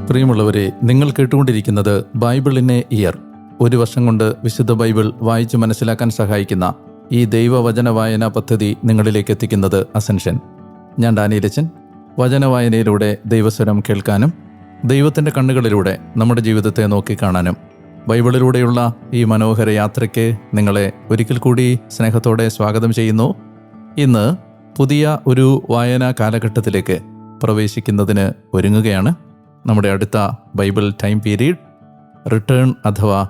പ്രിയമുള്ളവരെ, നിങ്ങൾ കേട്ടുകൊണ്ടിരിക്കുന്നത് ബൈബിൾ ഇൻ എ ഇയർ. ഒരു വർഷം കൊണ്ട് വിശുദ്ധ ബൈബിൾ വായിച്ച് മനസ്സിലാക്കാൻ സഹായിക്കുന്ന ഈ ദൈവവചന വായനാ പദ്ധതി നിങ്ങളിലേക്ക് എത്തിക്കുന്നത് അസെൻഷൻ. ഞാൻ ഡാനിയലച്ചൻ. വചനവായനയിലൂടെ ദൈവസ്വരം കേൾക്കാനും ദൈവത്തിൻ്റെ കണ്ണുകളിലൂടെ നമ്മുടെ ജീവിതത്തെ നോക്കിക്കാണാനും ബൈബിളിലൂടെയുള്ള ഈ മനോഹര യാത്രയ്ക്ക് നിങ്ങളെ ഒരിക്കൽ കൂടി സ്നേഹത്തോടെ സ്വാഗതം ചെയ്യുന്നു. ഇന്ന് പുതിയ ഒരു വായനാ കാലഘട്ടത്തിലേക്ക് പ്രവേശിക്കുന്നതിന് ഒരുങ്ങുകയാണ്. നമ്മുടെ അടുത്ത ബൈബിൾ ടൈം പീരീഡ് റിട്ടേൺ അഥവാ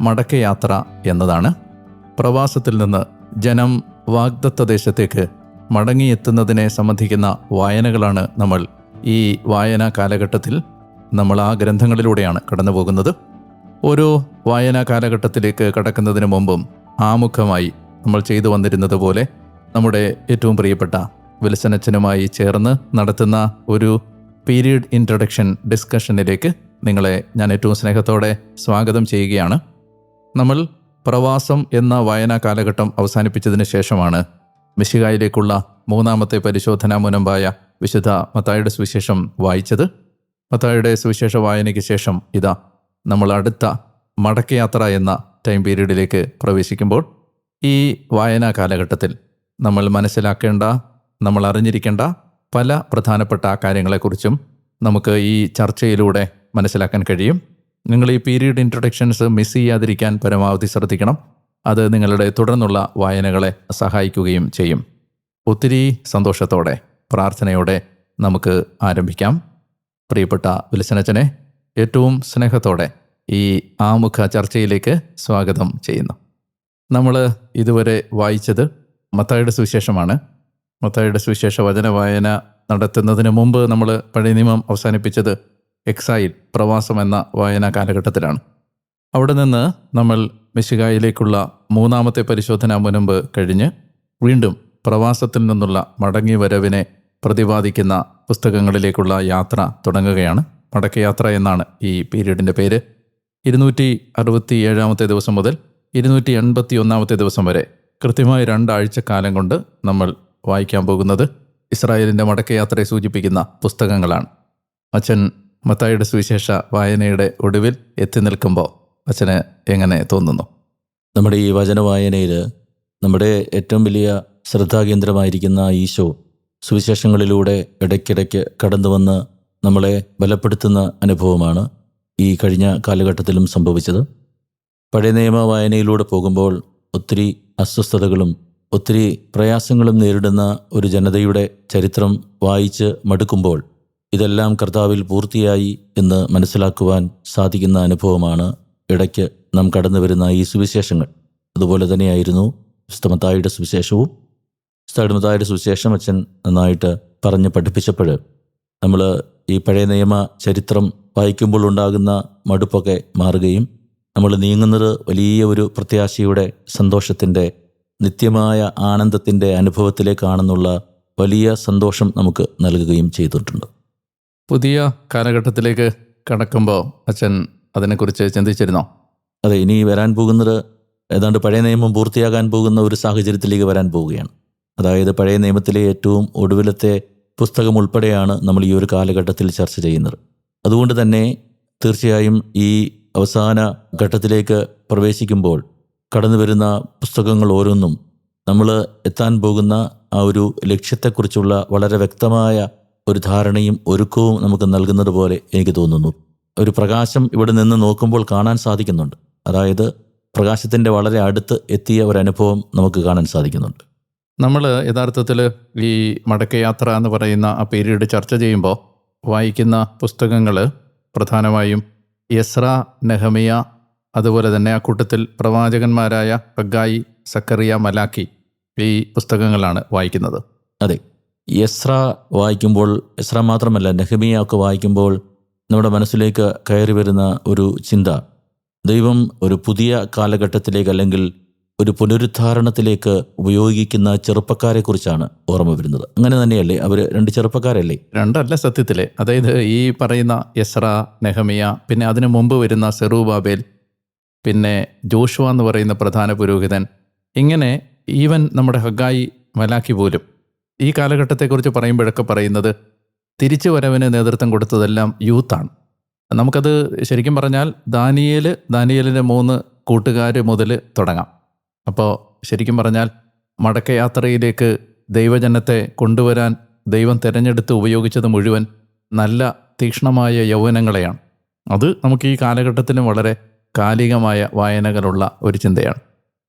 മടക്കയാത്ര എന്നതാണ്. പ്രവാസത്തിൽ നിന്ന് ജനം വാഗ്ദത്ത ദേശത്തേക്ക് മടങ്ങിയെത്തുന്നതിനെ സംബന്ധിക്കുന്ന വായനകളാണ് നമ്മൾ ഈ വായനാ കാലഘട്ടത്തിൽ നമ്മൾ ആ ഗ്രന്ഥങ്ങളിലൂടെയാണ് കടന്നു പോകുന്നത്. ഓരോ വായനാ കാലഘട്ടത്തിലേക്ക് കടക്കുന്നതിന് മുമ്പും ആമുഖമായി നമ്മൾ ചെയ്തു വന്നിരുന്നത് പോലെ നമ്മുടെ ഏറ്റവും പ്രിയപ്പെട്ട വിൽസനച്ചനുമായി ചേർന്ന് നടത്തുന്ന ഒരു പീരീഡ് ഇൻട്രൊഡക്ഷൻ ഡിസ്കഷനിലേക്ക് നിങ്ങളെ ഞാൻ ഏറ്റവും സ്നേഹത്തോടെ സ്വാഗതം ചെയ്യുകയാണ്. നമ്മൾ പ്രവാസം എന്ന വായനാ കാലഘട്ടം അവസാനിപ്പിച്ചതിന് ശേഷമാണ് മിശിഹായിലേക്കുള്ള മൂന്നാമത്തെ പരിശോധനാ മുനമ്പായ വിശുദ്ധ മത്തായിയുടെ സുവിശേഷം വായിച്ചത്. മത്തായിയുടെ സുവിശേഷ വായനയ്ക്ക് ശേഷം ഇതാ നമ്മൾ അടുത്ത മടക്കയാത്ര എന്ന ടൈം പീരീഡിലേക്ക് പ്രവേശിക്കുമ്പോൾ ഈ വായനാ കാലഘട്ടത്തിൽ നമ്മൾ മനസ്സിലാക്കേണ്ട, നമ്മൾ അറിഞ്ഞിരിക്കേണ്ട പല പ്രധാനപ്പെട്ട കാര്യങ്ങളെക്കുറിച്ചും നമുക്ക് ഈ ചർച്ചയിലൂടെ മനസ്സിലാക്കാൻ കഴിയും. നിങ്ങൾ ഈ പീരീഡ് ഇൻട്രൊഡക്ഷൻസ് മിസ് ചെയ്യാതിരിക്കാൻ പരമാവധി ശ്രദ്ധിക്കണം. അത് നിങ്ങളുടെ തുടർന്നുള്ള വായനകളെ സഹായിക്കുകയും ചെയ്യും. ഒത്തിരി സന്തോഷത്തോടെ പ്രാർത്ഥനയോടെ നമുക്ക് ആരംഭിക്കാം. പ്രിയപ്പെട്ട വിൽസനച്ചനെ ഏറ്റവും സ്നേഹത്തോടെ ഈ ആമുഖ ചർച്ചയിലേക്ക് സ്വാഗതം ചെയ്യുന്നു. നമ്മൾ ഇതുവരെ വായിച്ചത് മത്തായിയുടെ സുവിശേഷമാണ്. മത്തായിയുടെ സുവിശേഷ വചന വായന നടത്തുന്നതിന് മുമ്പ് നമ്മൾ പഴയ നിയമം അവസാനിപ്പിച്ചത് എക്സൈൽ, പ്രവാസം എന്ന വായനാ കാലഘട്ടത്തിലാണ്. അവിടെ നിന്ന് നമ്മൾ മിശിഹായിലേക്കുള്ള മൂന്നാമത്തെ പരിശോധനാ മുനമ്പ് കഴിഞ്ഞ് വീണ്ടും പ്രവാസത്തിൽ നിന്നുള്ള മടങ്ങി വരവിനെ പ്രതിപാദിക്കുന്ന പുസ്തകങ്ങളിലേക്കുള്ള യാത്ര തുടങ്ങുകയാണ്. മടക്കയാത്ര എന്നാണ് ഈ പീരീഡിൻ്റെ പേര്. 267 ദിവസം മുതൽ 281 ദിവസം വരെ കൃത്യമായി 2 ആഴ്ചക്കാലം കൊണ്ട് നമ്മൾ വായിക്കാൻ പോകുന്നത് ഇസ്രായേലിൻ്റെ മടക്കയാത്രയെ സൂചിപ്പിക്കുന്ന പുസ്തകങ്ങളാണ്. അച്ഛൻ മത്തായിയുടെ സുവിശേഷ വായനയുടെ ഒടുവിൽ എത്തി നിൽക്കുമ്പോൾ അച്ഛന് എങ്ങനെ തോന്നുന്നു? നമ്മുടെ ഈ വചനവായനയിൽ നമ്മുടെ ഏറ്റവും വലിയ ശ്രദ്ധാകേന്ദ്രമായിരിക്കുന്ന ഈശോ സുവിശേഷങ്ങളിലൂടെ ഇടയ്ക്കിടയ്ക്ക് കടന്നു വന്ന് നമ്മളെ ബലപ്പെടുത്തുന്ന അനുഭവമാണ് ഈ കഴിഞ്ഞ കാലഘട്ടത്തിലും സംഭവിച്ചത്. പഴയ നിയമ വായനയിലൂടെ പോകുമ്പോൾ ഒത്തിരി അസ്വസ്ഥതകളും ഒത്തിരി പ്രയാസങ്ങളും നേരിടുന്ന ഒരു ജനതയുടെ ചരിത്രം വായിച്ച് മടുക്കുമ്പോൾ ഇതെല്ലാം കർത്താവിൽ പൂർത്തിയായി എന്ന് മനസ്സിലാക്കുവാൻ സാധിക്കുന്ന അനുഭവമാണ് ഇടയ്ക്ക് നാം കടന്നു വരുന്ന ഈ സുവിശേഷങ്ങൾ. അതുപോലെ തന്നെയായിരുന്നു വിശുദ്ധ മത്തായിയുടെ സുവിശേഷവും. വിശുദ്ധ മത്തായിയുടെ സുവിശേഷം അച്ഛൻ നന്നായിട്ട് പറഞ്ഞ് പഠിപ്പിച്ചപ്പോൾ നമ്മൾ ഈ പഴയ നിയമ ചരിത്രം വായിക്കുമ്പോൾ ഉണ്ടാകുന്ന മടുപ്പൊക്കെ മാറുകയും നമ്മൾ നീങ്ങുന്നത് വലിയ ഒരു പ്രത്യാശയുടെ, സന്തോഷത്തിൻ്റെ, നിത്യമായ ആനന്ദത്തിൻ്റെ അനുഭവത്തിലേക്കാണെന്നുള്ള വലിയ സന്തോഷം നമുക്ക് നൽകുകയും ചെയ്തിട്ടുണ്ട്. പുതിയ കാലഘട്ടത്തിലേക്ക് കടക്കുമ്പോൾ അച്ഛൻ അതിനെക്കുറിച്ച് ചിന്തിച്ചിരുന്നോ? അതെ, ഇനി വരാൻ പോകുന്നത് ഏതാണ്ട് പഴയ നിയമം പൂർത്തിയാകാൻ പോകുന്ന ഒരു സാഹചര്യത്തിലേക്ക് വരാൻ പോവുകയാണ്. അതായത് പഴയ നിയമത്തിലെ ഏറ്റവും ഒടുവിലത്തെ പുസ്തകം ഉൾപ്പെടെയാണ് നമ്മൾ ഈ ഒരു കാലഘട്ടത്തിൽ ചർച്ച ചെയ്യുന്നത്. അതുകൊണ്ട് തന്നെ തീർച്ചയായും ഈ അവസാന ഘട്ടത്തിലേക്ക് പ്രവേശിക്കുമ്പോൾ കടന്നു വരുന്ന പുസ്തകങ്ങൾ ഓരോന്നും നമ്മൾ എത്താൻ പോകുന്ന ആ ഒരു ലക്ഷ്യത്തെക്കുറിച്ചുള്ള വളരെ വ്യക്തമായ ഒരു ധാരണയും ഒരുക്കവും നമുക്ക് നൽകുന്നത് പോലെ എനിക്ക് തോന്നുന്നു. ഒരു പ്രകാശം ഇവിടെ നിന്ന് നോക്കുമ്പോൾ കാണാൻ സാധിക്കുന്നുണ്ട്. അതായത് പ്രകാശത്തിൻ്റെ വളരെ അടുത്ത് എത്തിയ ഒരനുഭവം നമുക്ക് കാണാൻ സാധിക്കുന്നുണ്ട്. നമ്മൾ യഥാർത്ഥത്തിൽ ഈ മടക്കയാത്ര എന്ന് പറയുന്ന ആ പീരീഡ് ചർച്ച ചെയ്യുമ്പോൾ വായിക്കുന്ന പുസ്തകങ്ങൾ പ്രധാനമായും എസ്ര, നെഹമിയ, അതുപോലെ തന്നെ ആ കൂട്ടത്തിൽ പ്രവാചകന്മാരായ ഹഗ്ഗായി, സക്കറിയ, മലാക്കി, ഈ പുസ്തകങ്ങളാണ് വായിക്കുന്നത്. അതെ, എസ്ര വായിക്കുമ്പോൾ, എസ്ര മാത്രമല്ല നെഹമിയ ഒക്കെ വായിക്കുമ്പോൾ നമ്മുടെ മനസ്സിലേക്ക് കയറി വരുന്ന ഒരു ചിന്ത, ദൈവം ഒരു പുതിയ കാലഘട്ടത്തിലേക്ക് അല്ലെങ്കിൽ ഒരു പുനരുദ്ധാരണത്തിലേക്ക് ഉപയോഗിക്കുന്ന ചെറുപ്പക്കാരെക്കുറിച്ചാണ് ഓർമ്മ വരുന്നത്. അങ്ങനെ തന്നെയല്ലേ? അവർ 2 ചെറുപ്പക്കാരല്ലേ? 2 അല്ല സത്യത്തിലെ. അതായത് ഈ പറയുന്ന എസ്ര, നെഹമിയ, പിന്നെ അതിനു മുമ്പ് വരുന്ന സെറൂബാബേൽ, പിന്നെ ജോഷുവ എന്ന് പറയുന്ന പ്രധാന പുരോഹിതൻ, ഇങ്ങനെ ഈവൻ നമ്മുടെ ഹഗ്ഗായി, മലാക്കി പോലും ഈ കാലഘട്ടത്തെക്കുറിച്ച് പറയുമ്പോഴൊക്കെ പറയുന്നത് തിരിച്ചു വരവിന് നേതൃത്വം കൊടുത്തതെല്ലാം യൂത്താണ്. നമുക്കത് ശരിക്കും പറഞ്ഞാൽ ദാനിയേലിൻ്റെ 3 കൂട്ടുകാർ മുതൽ തുടങ്ങാം. അപ്പോൾ ശരിക്കും പറഞ്ഞാൽ മടക്കയാത്രയിലേക്ക് ദൈവജനത്തെ കൊണ്ടുവരാൻ ദൈവം തിരഞ്ഞെടുത്ത് ഉപയോഗിച്ചത് മുഴുവൻ നല്ല തീക്ഷ്ണമായ യൗവനങ്ങളെയാണ്. അത് നമുക്ക് ഈ കാലഘട്ടത്തിലും വളരെ കാലികമായ വായനകളുള്ള ഒരു ചിന്തയാണ്.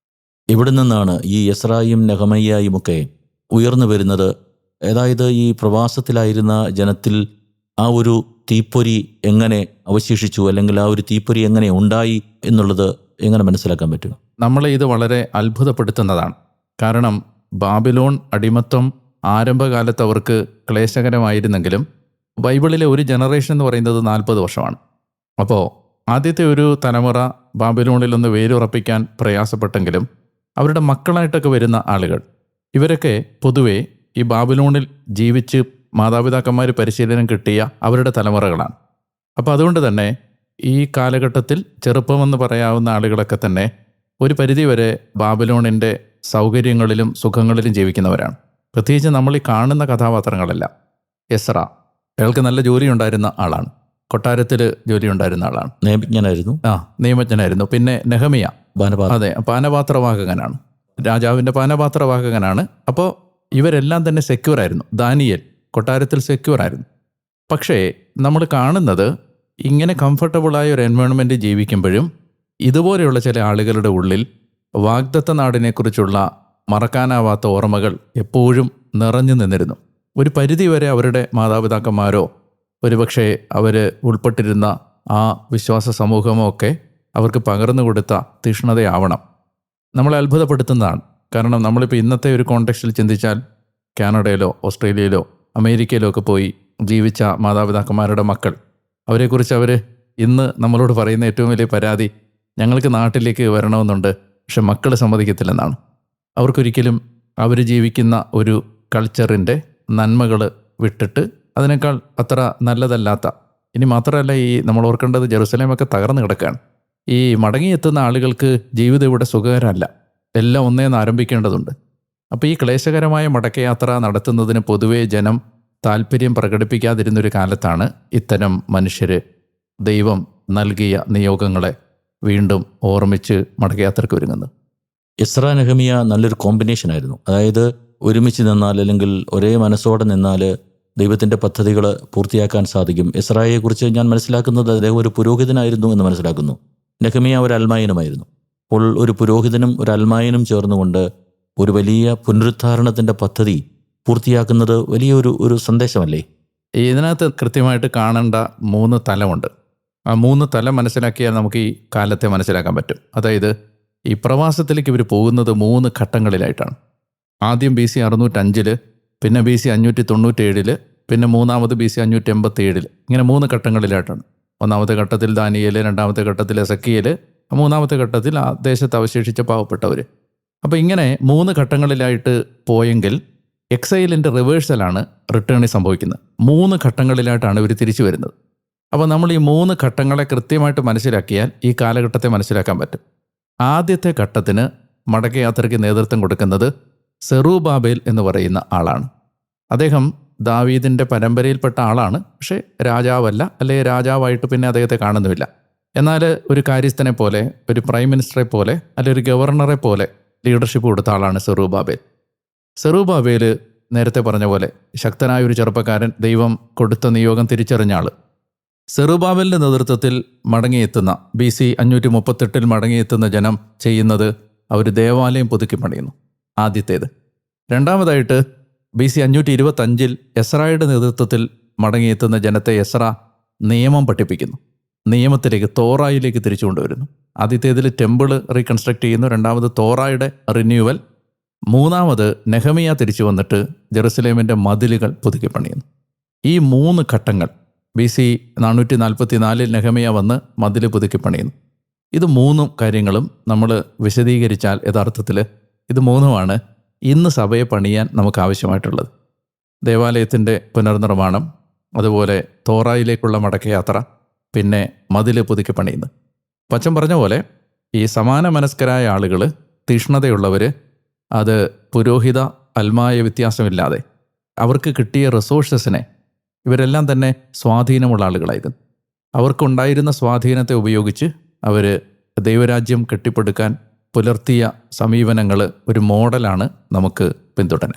ഇവിടെ നിന്നാണ് ഈ എസ്രായും നെഹമയ്യായും ഒക്കെ ഉയർന്നു വരുന്നത്. അതായത് ഈ പ്രവാസത്തിലായിരുന്ന ജനത്തിൽ ആ ഒരു തീപ്പൊരി എങ്ങനെ അവശേഷിച്ചു, അല്ലെങ്കിൽ ആ ഒരു തീപ്പൊരി എങ്ങനെ ഉണ്ടായി എന്നുള്ളത് എങ്ങനെ മനസ്സിലാക്കാൻ പറ്റും? നമ്മളെ ഇത് വളരെ അത്ഭുതപ്പെടുത്തുന്നതാണ്. കാരണം ബാബിലോൺ അടിമത്തം ആരംഭകാലത്ത് അവർക്ക് ക്ലേശകരമായിരുന്നെങ്കിലും ബൈബിളിലെ ഒരു ജനറേഷൻ എന്ന് പറയുന്നത് 40 വർഷമാണ്. അപ്പോൾ ആദ്യത്തെ ഒരു തലമുറ ബാബിലോണിൽ ഒന്ന് വേരുറപ്പിക്കാൻ പ്രയാസപ്പെട്ടെങ്കിലും അവരുടെ മക്കളായിട്ടൊക്കെ വരുന്ന ആളുകൾ, ഇവരൊക്കെ പൊതുവെ ഈ ബാബിലോണിൽ ജീവിച്ച് മാതാപിതാക്കന്മാർ പരിശീലനം കിട്ടിയ അവരുടെ തലമുറകളാണ്. അപ്പോൾ അതുകൊണ്ട് തന്നെ ഈ കാലഘട്ടത്തിൽ ചെറുപ്പമെന്ന് പറയാവുന്ന ആളുകളൊക്കെ തന്നെ ഒരു പരിധിവരെ ബാബിലോണിൻ്റെ സൗകര്യങ്ങളിലും സുഖങ്ങളിലും ജീവിക്കുന്നവരാണ്. പ്രത്യേകിച്ച് നമ്മൾ ഈ കാണുന്ന കഥാപാത്രങ്ങളെല്ലാം. എസ്ര, അയാൾക്ക് നല്ല ജോലി ഉണ്ടായിരുന്ന ആളാണ്, കൊട്ടാരത്തിൽ ജോലി ഉണ്ടായിരുന്ന ആളാണ്, നിയമജ്ഞനായിരുന്നു. പിന്നെ നെഹമിയ, അതെ, പാനപാത്രവാഹകനാണ്, രാജാവിൻ്റെ പാനപാത്രവാഹകനാണ്. അപ്പോൾ ഇവരെല്ലാം തന്നെ സെക്യൂറായിരുന്നു. ദാനിയേൽ കൊട്ടാരത്തിൽ സെക്യൂറായിരുന്നു. പക്ഷേ നമ്മൾ കാണുന്നത് ഇങ്ങനെ കംഫർട്ടബിളായ ഒരു എൻവയോൺമെൻറ്റ് ജീവിക്കുമ്പോഴും ഇതുപോലെയുള്ള ചില ആളുകളുടെ ഉള്ളിൽ വാഗ്ദത്ത നാടിനെക്കുറിച്ചുള്ള മറക്കാനാവാത്ത ഓർമ്മകൾ എപ്പോഴും നിറഞ്ഞു നിന്നിരുന്നു. ഒരു പരിധിവരെ അവരുടെ മാതാപിതാക്കന്മാരോ ഒരുപക്ഷെ അവർ ഉൾപ്പെട്ടിരുന്ന ആ വിശ്വാസ സമൂഹമോ ഒക്കെ അവർക്ക് പകർന്നു കൊടുത്ത തീഷ്ണതയാവണം. നമ്മളെ അത്ഭുതപ്പെടുത്തുന്നതാണ്. കാരണം നമ്മളിപ്പോൾ ഇന്നത്തെ ഒരു കോണ്ടെക്സ്റ്റിൽ ചിന്തിച്ചാൽ കാനഡയിലോ ഓസ്ട്രേലിയയിലോ അമേരിക്കയിലോ ഒക്കെ പോയി ജീവിച്ച മാതാപിതാക്കന്മാരുടെ മക്കൾ, അവരെക്കുറിച്ച് അവർ ഇന്ന് നമ്മളോട് പറയുന്ന ഏറ്റവും വലിയ പരാതി, ഞങ്ങൾക്ക് നാട്ടിലേക്ക് വരണമെന്നുണ്ട്, പക്ഷെ മക്കൾ സമ്മതിക്കത്തില്ലെന്നാണ്. അവർക്കൊരിക്കലും അവർ ജീവിക്കുന്ന ഒരു കൾച്ചറിൻ്റെ നന്മകൾ വിട്ടിട്ട് അതിനേക്കാൾ അത്ര നല്ലതല്ലാത്ത, ഇനി മാത്രമല്ല ഈ നമ്മൾ ഓർക്കേണ്ടത് ജെറുസലേമൊക്കെ തകർന്നു കിടക്കുകയാണ്. ഈ മടങ്ങിയെത്തുന്ന ആളുകൾക്ക് ജീവിതം ഇവിടെ സുഖകരമല്ല, എല്ലാം ഒന്നേന്ന് ആരംഭിക്കേണ്ടതുണ്ട്. അപ്പോൾ ഈ ക്ലേശകരമായ മടക്കയാത്ര നടത്തുന്നതിന് പൊതുവെ ജനം താല്പര്യം പ്രകടിപ്പിക്കാതിരുന്നൊരു കാലത്താണ് ഇത്തരം മനുഷ്യർ ദൈവം നൽകിയ നിയോഗങ്ങളെ വീണ്ടും ഓർമ്മിച്ച് മടക്കയാത്രയ്ക്ക് ഒരുങ്ങുന്നത്. എസ്ര നെഹമിയ നല്ലൊരു കോമ്പിനേഷനായിരുന്നു. അതായത് ഒരുമിച്ച് നിന്നാൽ, അല്ലെങ്കിൽ ഒരേ മനസ്സോടെ നിന്നാൽ ദൈവത്തിൻ്റെ പദ്ധതികൾ പൂർത്തിയാക്കാൻ സാധിക്കും. എസ്രായെക്കുറിച്ച് ഞാൻ മനസ്സിലാക്കുന്നത് അദ്ദേഹം ഒരു പുരോഹിതനായിരുന്നു എന്ന് മനസ്സിലാക്കുന്നു. നെഹമിയ ഒരു അൽമായനുമായിരുന്നു. അപ്പോൾ ഒരു പുരോഹിതനും ഒരു അൽമായനും ചേർന്നുകൊണ്ട് ഒരു വലിയ പുനരുദ്ധാരണത്തിൻ്റെ പദ്ധതി പൂർത്തിയാക്കുന്നത് വലിയൊരു സന്ദേശമല്ലേ? ഇതിനകത്ത് കൃത്യമായിട്ട് കാണേണ്ട 3 തലമുണ്ട്. ആ 3 തലം മനസ്സിലാക്കിയാൽ നമുക്ക് ഈ കാലത്തെ മനസ്സിലാക്കാൻ പറ്റും. അതായത് ഈ പ്രവാസത്തിലേക്ക് ഇവർ പോകുന്നത് 3 ഘട്ടങ്ങളിലായിട്ടാണ്. ആദ്യം BC 605, പിന്നെ BC 597, പിന്നെ മൂന്നാമത് BC 587. ഇങ്ങനെ 3 ഘട്ടങ്ങളിലായിട്ടാണ്. ഒന്നാമത്തെ ഘട്ടത്തിൽ ദാനിയേൽ, രണ്ടാമത്തെ ഘട്ടത്തിൽ എസക്കിയേൽ, മൂന്നാമത്തെ ഘട്ടത്തിൽ ആ ദേശത്ത് അവശേഷിച്ച പാവപ്പെട്ടവർ. അപ്പോൾ ഇങ്ങനെ 3 ഘട്ടങ്ങളിലായിട്ട് പോയെങ്കിൽ എക്സൈലിൻ്റെ റിവേഴ്സലാണ് റിട്ടേണിൽ സംഭവിക്കുന്നത്. 3 ഘട്ടങ്ങളിലായിട്ടാണ് ഇവർ തിരിച്ചു വരുന്നത്. അപ്പോൾ നമ്മൾ ഈ 3 ഘട്ടങ്ങളെ കൃത്യമായിട്ട് മനസ്സിലാക്കിയാൽ ഈ കാലഘട്ടത്തെ മനസ്സിലാക്കാൻ പറ്റും. ആദ്യത്തെ ഘട്ടത്തിന് മടക്കയാത്രയ്ക്ക് നേതൃത്വം കൊടുക്കുന്നത് സെറൂബാബേൽ എന്ന് പറയുന്ന ആളാണ്. അദ്ദേഹം ദാവീദിൻ്റെ പരമ്പരയിൽപ്പെട്ട ആളാണ്, പക്ഷേ രാജാവല്ല, അല്ലെങ്കിൽ രാജാവായിട്ട് പിന്നെ അദ്ദേഹത്തെ കാണുന്നുമില്ല. എന്നാൽ ഒരു കാര്യസ്ഥനെ പോലെ, ഒരു പ്രൈം മിനിസ്റ്ററെ പോലെ, അല്ലെങ്കിൽ ഒരു ഗവർണറെ പോലെ ലീഡർഷിപ്പ് കൊടുത്ത ആളാണ് സെറൂബാബേൽ. സെറൂബാബേൽ നേരത്തെ പറഞ്ഞ പോലെ ശക്തനായ ഒരു ചെറുപ്പക്കാരൻ, ദൈവം കൊടുത്ത നിയോഗം തിരിച്ചറിഞ്ഞ ആൾ. സെറൂബാബേലിൻ്റെ നേതൃത്വത്തിൽ മടങ്ങിയെത്തുന്ന BC 538 മടങ്ങിയെത്തുന്ന ജനം ചെയ്യുന്നത് അവർ ദേവാലയം പുതുക്കി പണിയുന്നു, ആദ്യത്തേത്. രണ്ടാമതായിട്ട് BC 525 എസ്രായുടെ നേതൃത്വത്തിൽ മടങ്ങിയെത്തുന്ന ജനത്തെ എസ്ര നിയമം പഠിപ്പിക്കുന്നു, നിയമത്തിലേക്ക്, തോറായിലേക്ക് തിരിച്ചു കൊണ്ടുവരുന്നു. ആദ്യത്തേതിൽ ടെമ്പിൾ റീകൺസ്ട്രക്ട് ചെയ്യുന്നു, രണ്ടാമത് തോറായുടെ റിന്യൂവൽ, മൂന്നാമത് നെഹമിയ തിരിച്ചു വന്നിട്ട് ജെറുസലേമിൻ്റെ മതിലുകൾ പുതുക്കി പണിയുന്നു. ഈ 3 ഘട്ടങ്ങൾ BC 444 നെഹമിയ വന്ന് മതിൽ പുതുക്കി പണിയുന്നു. ഇത് 3 കാര്യങ്ങളും നമ്മൾ വിശദീകരിച്ചാൽ യഥാർത്ഥത്തിൽ ഇത് 3മാണ് ഇന്ന് സഭയെ പണിയാൻ നമുക്ക് ആവശ്യമായിട്ടുള്ളത്. ദേവാലയത്തിൻ്റെ പുനർനിർമ്മാണം, അതുപോലെ തോറായിലേക്കുള്ള മടക്കയാത്ര, പിന്നെ മതിൽ പുതുക്കി പണിയുന്നു. പച്ചൻ പറഞ്ഞ പോലെ ഈ സമാന മനസ്കരായ ആളുകൾ, തീഷ്ണതയുള്ളവർ, അത് പുരോഹിത അൽമായ വ്യത്യാസമില്ലാതെ അവർക്ക് കിട്ടിയ റിസോഴ്സസിനെ, ഇവരെല്ലാം തന്നെ സ്വാധീനമുള്ള ആളുകളായിരുന്നു. അവർക്കുണ്ടായിരുന്ന സ്വാധീനത്തെ ഉപയോഗിച്ച് അവർ ദൈവരാജ്യം കെട്ടിപ്പടുക്കാൻ പുലർത്തിയ സമീപനങ്ങൾ ഒരു മോഡലാണ് നമുക്ക് പിന്തുടരാൻ.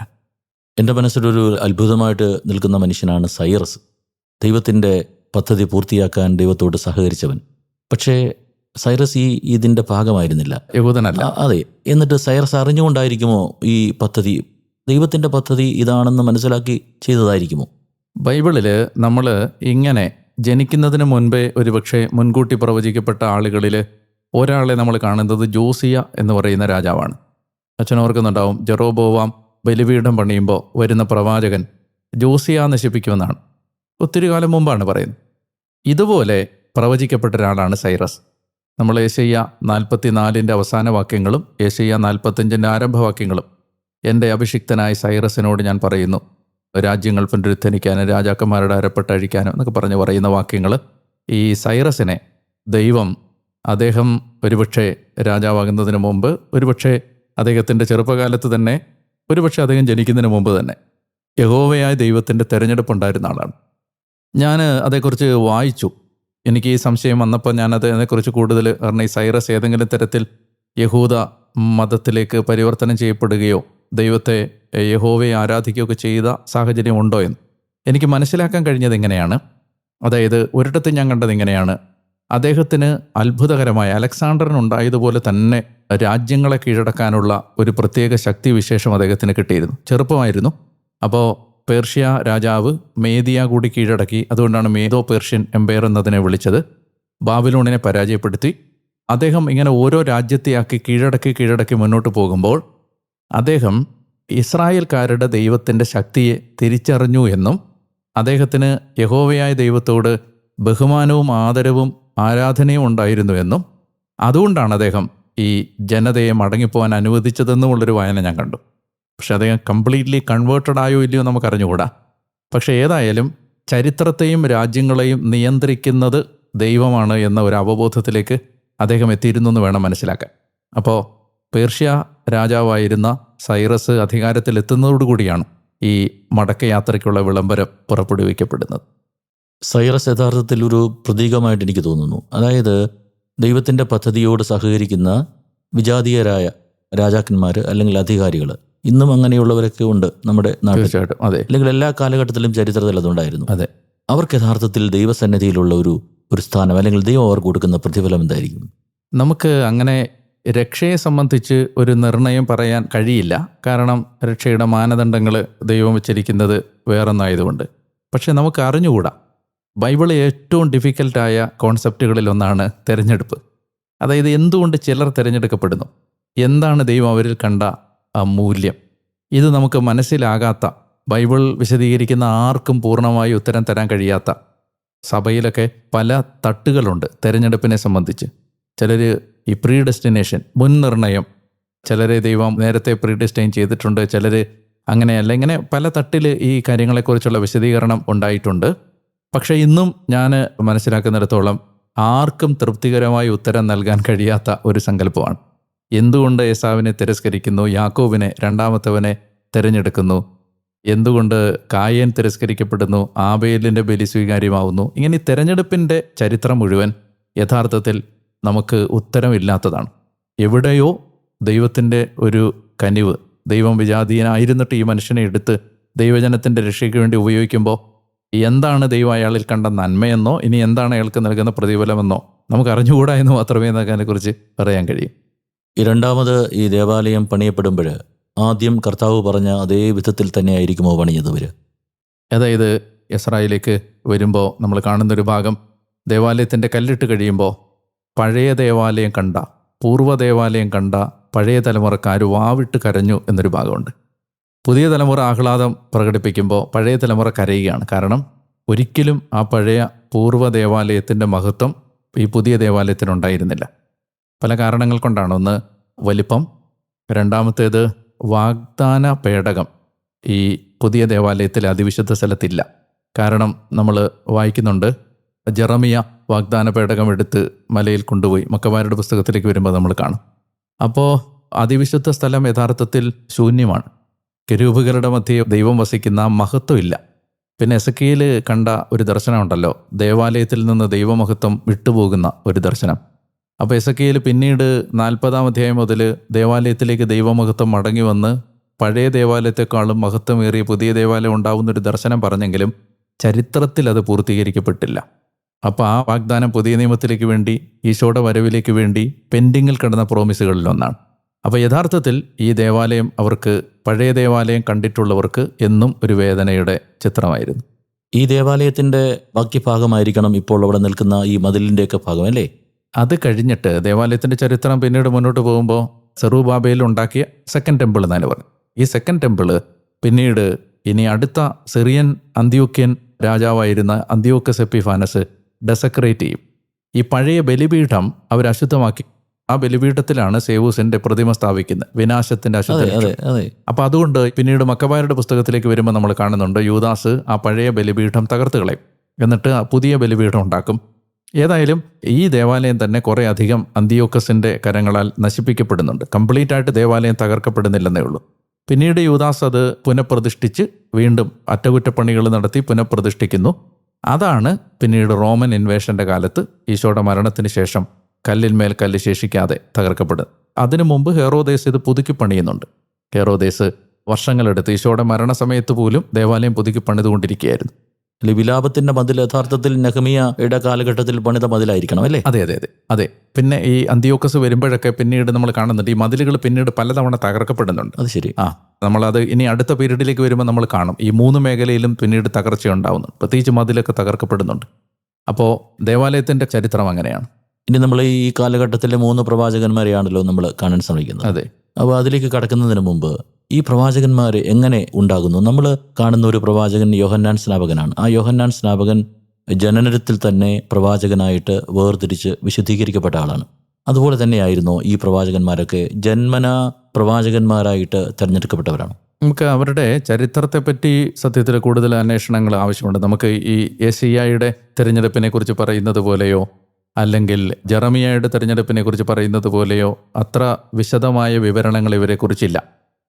എൻ്റെ മനസ്സിലൊരു അത്ഭുതമായിട്ട് നിൽക്കുന്ന മനുഷ്യനാണ് സൈറസ്. ദൈവത്തിൻ്റെ പദ്ധതി പൂർത്തിയാക്കാൻ ദൈവത്തോട് സഹകരിച്ചവൻ. പക്ഷേ സൈറസ് ഇതിൻ്റെ ഭാഗമായിരുന്നില്ല, യഹൂദനല്ല. അതെ. എന്നിട്ട് സൈറസ് അറിഞ്ഞുകൊണ്ടായിരിക്കുമോ ഈ പദ്ധതി, ദൈവത്തിൻ്റെ പദ്ധതി ഇതാണെന്ന് മനസ്സിലാക്കി ചെയ്തതായിരിക്കുമോ? ബൈബിളിൽ നമ്മൾ ഇങ്ങനെ ജനിക്കുന്നതിന് മുൻപേ ഒരുപക്ഷെ മുൻകൂട്ടി പ്രവചിക്കപ്പെട്ട ആളുകളിൽ ഒരാളെ നമ്മൾ കാണുന്നത് ജോസിയ എന്ന് പറയുന്ന രാജാവാണ്. അച്ഛനോർക്കുന്നുണ്ടാവും, ജെറോബോവാം ബലിപീഠം പണിയുമ്പോൾ വരുന്ന പ്രവാചകൻ ജോസിയ നശിപ്പിക്കുമെന്നാണ്. ഒത്തിരി കാലം മുമ്പാണ് പറയുന്നത്. ഇതുപോലെ പ്രവചിക്കപ്പെട്ട ഒരാളാണ് സൈറസ്. നമ്മൾ യെശയ്യാ 44 അവസാന വാക്യങ്ങളും യെശയ്യാ 45 ആരംഭവാക്യങ്ങളും എൻ്റെ അഭിഷിക്തനായ സൈറസിനോട് ഞാൻ പറയുന്നു, രാജ്യങ്ങൾ പുനരുദ്ധരിക്കാനും രാജാക്കന്മാരുടെ അരപ്പെട്ടഴിക്കാനും എന്നൊക്കെ പറയുന്ന വാക്യങ്ങൾ ഈ സൈറസിനെ ദൈവം, അദ്ദേഹം ഒരുപക്ഷെ രാജാവാകുന്നതിന് മുമ്പ്, ഒരുപക്ഷെ അദ്ദേഹത്തിൻ്റെ ചെറുപ്പകാലത്ത് തന്നെ, ഒരുപക്ഷെ അദ്ദേഹം ജനിക്കുന്നതിന് മുമ്പ് തന്നെ യഹോവയായ ദൈവത്തിൻ്റെ തിരഞ്ഞെടുപ്പുണ്ടായിരുന്ന ആളാണ്. ഞാൻ അതേക്കുറിച്ച് വായിച്ചു. എനിക്ക് ഈ സംശയം വന്നപ്പോൾ ഞാൻ അതിനെക്കുറിച്ച് കൂടുതൽ, കാരണം ഈ സൈറസ് ഏതെങ്കിലും തരത്തിൽ യഹൂദ മതത്തിലേക്ക് പരിവർത്തനം ചെയ്യപ്പെടുകയോ ദൈവത്തെ യഹോവയെ ആരാധിക്കുകയൊക്കെ ചെയ്ത സാഹചര്യം ഉണ്ടോ എന്ന് എനിക്ക് മനസ്സിലാക്കാൻ കഴിഞ്ഞത് ഇങ്ങനെയാണ്. അതായത് ഒരിടത്ത് ഞാൻ കണ്ടത് ഇങ്ങനെയാണ്, അദ്ദേഹത്തിന് അത്ഭുതകരമായ, അലക്സാണ്ടറിനുണ്ടായതുപോലെ തന്നെ രാജ്യങ്ങളെ കീഴടക്കാനുള്ള ഒരു പ്രത്യേക ശക്തി വിശേഷം അദ്ദേഹത്തിന് കിട്ടിയിരുന്നു. ചെറുപ്പമായിരുന്നു. അപ്പോൾ പേർഷ്യ രാജാവ് മേദിയ കൂടി കീഴടക്കി. അതുകൊണ്ടാണ് മേദോ പേർഷ്യൻ എംപയർ എന്നതിനെ വിളിച്ചത്. ബാബിലോണിനെ പരാജയപ്പെടുത്തി. അദ്ദേഹം ഇങ്ങനെ ഓരോ രാജ്യത്തെയാക്കി കീഴടക്കി മുന്നോട്ട് പോകുമ്പോൾ അദ്ദേഹം ഇസ്രായേൽക്കാരുടെ ദൈവത്തിൻ്റെ ശക്തിയെ തിരിച്ചറിഞ്ഞു എന്നും അദ്ദേഹത്തിന് യഹോവയായ ദൈവത്തോട് ബഹുമാനവും ആദരവും ആരാധനയും ഉണ്ടായിരുന്നു എന്നും അതുകൊണ്ടാണ് അദ്ദേഹം ഈ ജനതയെ മടങ്ങിപ്പോകാൻ അനുവദിച്ചതെന്നുമുള്ളൊരു വായന ഞാൻ കണ്ടു. പക്ഷെ അദ്ദേഹം കംപ്ലീറ്റ്ലി കൺവേർട്ടഡ് ആയോ ഇല്ലയോ നമുക്കറിഞ്ഞുകൂടാ. പക്ഷേ ഏതായാലും ചരിത്രത്തെയും രാജ്യങ്ങളെയും നിയന്ത്രിക്കുന്നത് ദൈവമാണ് എന്ന ഒരു അവബോധത്തിലേക്ക് അദ്ദേഹം എത്തിയിരുന്നു എന്ന് വേണം മനസ്സിലാക്കാൻ. അപ്പോൾ പേർഷ്യ രാജാവായിരുന്ന സൈറസ് അധികാരത്തിലെത്തുന്നതോടുകൂടിയാണ് ഈ മടക്കയാത്രയ്ക്കുള്ള വിളംബരം പുറപ്പെടുവിക്കപ്പെടുന്നത്. സൈറസ് യഥാർത്ഥത്തിൽ ഒരു പ്രതീകമായിട്ട് എനിക്ക് തോന്നുന്നു. അതായത് ദൈവത്തിൻ്റെ പദ്ധതിയോട് സഹകരിക്കുന്ന വിജാതീയരായ രാജാക്കന്മാർ അല്ലെങ്കിൽ അധികാരികൾ, ഇന്നും അങ്ങനെയുള്ളവരൊക്കെ ഉണ്ട് നമ്മുടെ നാട്ടിൽ. തീർച്ചയായിട്ടും, അതെ. അല്ലെങ്കിൽ എല്ലാ കാലഘട്ടത്തിലും ചരിത്രത്തിൽ അതുണ്ടായിരുന്നു. അതെ. അവർക്ക് യഥാർത്ഥത്തിൽ ദൈവസന്നിധിയിലുള്ള ഒരു സ്ഥാനം, അല്ലെങ്കിൽ ദൈവം അവർക്ക് കൊടുക്കുന്ന പ്രതിഫലം എന്തായിരിക്കും? നമുക്ക് അങ്ങനെ രക്ഷയെ സംബന്ധിച്ച് ഒരു നിർണയം പറയാൻ കഴിയില്ല. കാരണം രക്ഷയുടെ മാനദണ്ഡങ്ങൾ ദൈവം വെച്ചിരിക്കുന്നത് വേറൊന്നായതുകൊണ്ട്. പക്ഷെ നമുക്ക് അറിഞ്ഞുകൂടാ. ബൈബിളിൽ ഏറ്റവും ഡിഫിക്കൽട്ടായ കോൺസെപ്റ്റുകളിലൊന്നാണ് തിരഞ്ഞെടുപ്പ്. അതായത് എന്തുകൊണ്ട് ചിലർ തിരഞ്ഞെടുക്കപ്പെടുന്നു, എന്താണ് ദൈവം അവരിൽ കണ്ട മൂല്യം, ഇത് നമുക്ക് മനസ്സിലാകാത്ത, ബൈബിൾ വിശദീകരിക്കുന്ന ആർക്കും പൂർണ്ണമായി ഉത്തരം തരാൻ കഴിയാത്ത, സഭയിലൊക്കെ പല തട്ടുകളുണ്ട് തിരഞ്ഞെടുപ്പിനെ സംബന്ധിച്ച്. ചിലർ ഈ പ്രീ ഡെസ്റ്റിനേഷൻ, മുൻനിർണയം, ചിലരെ ദൈവം നേരത്തെ പ്രീ ഡെസ്റ്റിൻ ചെയ്തിട്ടുണ്ട്, ചിലർ അങ്ങനെയല്ല. ഇങ്ങനെ പല തട്ടിൽ ഈ കാര്യങ്ങളെക്കുറിച്ചുള്ള വിശദീകരണം ഉണ്ടായിട്ടുണ്ട്. പക്ഷേ ഇന്നും ഞാൻ മനസ്സിലാക്കുന്നിടത്തോളം ആർക്കും തൃപ്തികരമായി ഉത്തരം നൽകാൻ കഴിയാത്ത ഒരു സങ്കല്പമാണ്. എന്തുകൊണ്ട് ഏസാവിനെ തിരസ്കരിക്കുന്നു, യാക്കോബിനെ രണ്ടാമത്തവനെ തിരഞ്ഞെടുക്കുന്നു, എന്തുകൊണ്ട് കായേൻ തിരസ്കരിക്കപ്പെടുന്നു, ആബേലിൻ്റെ ബലി സ്വീകാര്യമാവുന്നു. ഇങ്ങനെ ഈ തിരഞ്ഞെടുപ്പിൻ്റെ ചരിത്രം മുഴുവൻ യഥാർത്ഥത്തിൽ നമുക്ക് ഉത്തരമില്ലാത്തതാണ്. എവിടെയോ ദൈവത്തിൻ്റെ ഒരു കനിവ്, ദൈവം വിജാതീയനായിരുന്നിട്ട് ഈ മനുഷ്യനെ എടുത്ത് ദൈവജനത്തിൻ്റെ രക്ഷയ്ക്ക് വേണ്ടി ഉപയോഗിക്കുമ്പോൾ എന്താണ് ദൈവം അയാളിൽ കണ്ട നന്മയെന്നോ ഇനി എന്താണ് അയാൾക്ക് നൽകുന്ന പ്രതിഫലമെന്നോ നമുക്ക് അറിഞ്ഞുകൂടാ എന്ന് മാത്രമേ അതിനെക്കുറിച്ച് പറയാൻ കഴിയും. രണ്ടാമത് ഈ ദേവാലയം പണിയപ്പെടുമ്പോൾ ആദ്യം കർത്താവ് പറഞ്ഞ അതേ വിധത്തിൽ തന്നെ ആയിരിക്കുമോ പണിഞ്ഞത്? അതായത് ഇസ്രായേലിലേക്ക് വരുമ്പോൾ നമ്മൾ കാണുന്നൊരു ഭാഗം, ദേവാലയത്തിൻ്റെ കല്ലിട്ട് കഴിയുമ്പോൾ പഴയ ദേവാലയം കണ്ട, പൂർവ്വ ദേവാലയം കണ്ട പഴയ തലമുറക്കാർ വാവിട്ട് കരഞ്ഞു എന്നൊരു ഭാഗമുണ്ട്. പുതിയ തലമുറ ആഹ്ലാദം പ്രകടിപ്പിക്കുമ്പോൾ പഴയ തലമുറ കരയുകയാണ്. കാരണം ഒരിക്കലും ആ പഴയ പൂർവ്വ ദേവാലയത്തിൻ്റെ മഹത്വം ഈ പുതിയ ദേവാലയത്തിനുണ്ടായിരുന്നില്ല. പല കാരണങ്ങൾ കൊണ്ടാണ്. ഒന്ന്, വലിപ്പം. രണ്ടാമത്തേത്, വാഗ്ദാന പേടകം ഈ പുതിയ ദേവാലയത്തിലെ അതിവിശുദ്ധ സ്ഥലത്തില്ല. കാരണം നമ്മൾ വായിക്കുന്നുണ്ട്, ജെറമിയ വാഗ്ദാന പേടകം എടുത്ത് മലയിൽ കൊണ്ടുപോയി. മക്കമാരുടെ പുസ്തകത്തിലേക്ക് വരുമ്പോൾ നമ്മൾ കാണും. അപ്പോൾ അതിവിശുദ്ധ സ്ഥലം യഥാർത്ഥത്തിൽ ശൂന്യമാണ്. കെരൂബുകളുടെ മധ്യേ ദൈവം വസിക്കുന്ന മഹത്വം ഇല്ല. പിന്നെ എസെക്കിയേൽ കണ്ട ഒരു ദർശനമുണ്ടല്ലോ, ദേവാലയത്തിൽ നിന്ന് ദൈവമഹത്വം വിട്ടുപോകുന്ന ഒരു ദർശനം. അപ്പോൾ എസെക്കിയേൽ പിന്നീട് 40-ാം അധ്യായം മുതൽ ദേവാലയത്തിലേക്ക് ദൈവമഹത്വം മടങ്ങി വന്ന് പഴയ ദേവാലയത്തെക്കാളും മഹത്വമേറിയ പുതിയ ദേവാലയം ഉണ്ടാവുന്നൊരു ദർശനം പറഞ്ഞെങ്കിലും ചരിത്രത്തിൽ അത് പൂർത്തീകരിക്കപ്പെട്ടില്ല. അപ്പോൾ ആ വാഗ്ദാനം പുതിയ നിയമത്തിലേക്ക് വേണ്ടി, ഈശോയുടെ വരവിലേക്ക് വേണ്ടി പെൻഡിങ്ങിൽ കിടന്ന പ്രോമിസുകളിലൊന്നാണ്. അപ്പോൾ യഥാർത്ഥത്തിൽ ഈ ദേവാലയം അവർക്ക്, പഴയ ദേവാലയം കണ്ടിട്ടുള്ളവർക്ക് എന്നും ഒരു വേദനയുടെ ചിത്രമായിരുന്നു. ഈ ദേവാലയത്തിൻ്റെ ബാക്കി ഭാഗമായിരിക്കണം ഇപ്പോൾ അവിടെ നിൽക്കുന്ന ഈ മതിലിൻ്റെയൊക്കെ ഭാഗം അല്ലേ? അത് കഴിഞ്ഞിട്ട് ദേവാലയത്തിൻ്റെ ചരിത്രം പിന്നീട് മുന്നോട്ട് പോകുമ്പോൾ സെറുബാബേൽ ഉണ്ടാക്കിയ സെക്കൻഡ് ടെമ്പിൾ എന്നാണ് പറയുന്നത്. ഈ സെക്കൻഡ് ടെമ്പിള് പിന്നീട് ഇനി അടുത്ത സിറിയൻ അന്ത്യോക്യൻ രാജാവായിരുന്ന അന്ത്യോക്കസ് എപ്പിഫാനസ് ഡെസക്രേറ്റ് ചെയ്യും. ഈ പഴയ ബലിപീഠം അവർ അശുദ്ധമാക്കി. ആ ബലിപീഠത്തിലാണ് സേവൂസിന്റെ പ്രതിമ സ്ഥാപിക്കുന്നത്, വിനാശത്തിന്റെ അശുദ്ധ. അപ്പൊ അതുകൊണ്ട് പിന്നീട് മക്കബായരുടെ പുസ്തകത്തിലേക്ക് വരുമ്പോൾ നമ്മൾ കാണുന്നുണ്ട്, യൂദാസ് ആ പഴയ ബലിപീഠം തകർത്ത് കളയും, എന്നിട്ട് പുതിയ ബലിപീഠം ഉണ്ടാക്കും. ഏതായാലും ഈ ദേവാലയം തന്നെ കുറേ അധികം അന്തിയോക്കസിന്റെ കരങ്ങളാൽ നശിപ്പിക്കപ്പെടുന്നുണ്ട്. കംപ്ലീറ്റ് ആയിട്ട് ദേവാലയം തകർക്കപ്പെടുന്നില്ലെന്നേ ഉള്ളൂ. പിന്നീട് യൂദാസ് അത് പുനഃപ്രതിഷ്ഠിച്ച് വീണ്ടും അറ്റകുറ്റപ്പണികൾ നടത്തി പുനഃപ്രതിഷ്ഠിക്കുന്നു. അതാണ് പിന്നീട് റോമൻ ഇൻവേഷന്റെ കാലത്ത് ഈശോയുടെ മരണത്തിന് ശേഷം കല്ലിന്മേൽ കല്ല് ശേഷിക്കാതെ തകർക്കപ്പെടുന്നത്. അതിനു മുമ്പ് ഹെറോദേസ് ഇത് പുതുക്കി പണിയുന്നുണ്ട്. ഹെറോദേസ് വർഷങ്ങളെടുത്ത് ഈശോയുടെ മരണസമയത്ത് പോലും ദേവാലയം പുതുക്കി പണിതുകൊണ്ടിരിക്കുകയായിരുന്നു. വിലാപത്തിന്റെ മതിൽ യഥാർത്ഥത്തിൽ നെഹമിയയുടെ കാലഘട്ടത്തിൽ പണിത മതിലായിരിക്കണം അല്ലേ? അതെ അതെ അതെ അതെ. പിന്നെ ഈ അന്ത്യോക്കസ് വരുമ്പോഴൊക്കെ പിന്നീട് നമ്മൾ കാണുന്നുണ്ട് ഈ മതിലുകൾ പിന്നീട് പലതവണ തകർക്കപ്പെടുന്നുണ്ട്. അത് ശരി. നമ്മളത് ഇനി അടുത്ത പീരീഡിലേക്ക് വരുമ്പോൾ നമ്മൾ കാണും ഈ 3 മേഖലയിലും പിന്നീട് തകർച്ച ഉണ്ടാവുന്നുണ്ട്. പ്രത്യേകിച്ച് മതിലൊക്കെ തകർക്കപ്പെടുന്നുണ്ട്. അപ്പോൾ ദേവാലയത്തിന്റെ ചരിത്രം അങ്ങനെയാണ്. ഇനി നമ്മൾ ഈ കാലഘട്ടത്തിലെ 3 പ്രവാചകന്മാരെയാണല്ലോ നമ്മൾ കാണാൻ ശ്രമിക്കുന്നത്. അതെ. അപ്പോൾ അതിലേക്ക് കടക്കുന്നതിന് മുമ്പ് ഈ പ്രവാചകന്മാർ എങ്ങനെ ഉണ്ടാകുന്നു? നമ്മൾ കാണുന്ന ഒരു പ്രവാചകൻ യോഹന്നാൻ സ്നാപകനാണ്. ആ യോഹന്നാൻ സ്നാപകൻ ജനനത്തിൽ തന്നെ പ്രവാചകനായിട്ട് വേർതിരിച്ച് വിശുദ്ധീകരിക്കപ്പെട്ട ആളാണ്. അതുപോലെ തന്നെയായിരുന്നു ഈ പ്രവാചകന്മാരൊക്കെ ജന്മനാ പ്രവാചകന്മാരായിട്ട് തിരഞ്ഞെടുക്കപ്പെട്ടവരാണ്. നമുക്ക് അവരുടെ ചരിത്രത്തെപ്പറ്റി സത്യത്തിൽ കൂടുതൽ അന്വേഷണങ്ങൾ ആവശ്യമുണ്ട്. നമുക്ക് ഈ യെശയ്യായുടെ തിരഞ്ഞെടുപ്പിനെ കുറിച്ച് പറയുന്നത് പോലെയോ അല്ലെങ്കിൽ ജെറമിയായുടെ തിരഞ്ഞെടുപ്പിനെ കുറിച്ച് പറയുന്നത് പോലെയോ അത്ര വിശദമായ വിവരണങ്ങൾ ഇവരെക്കുറിച്ചില്ല.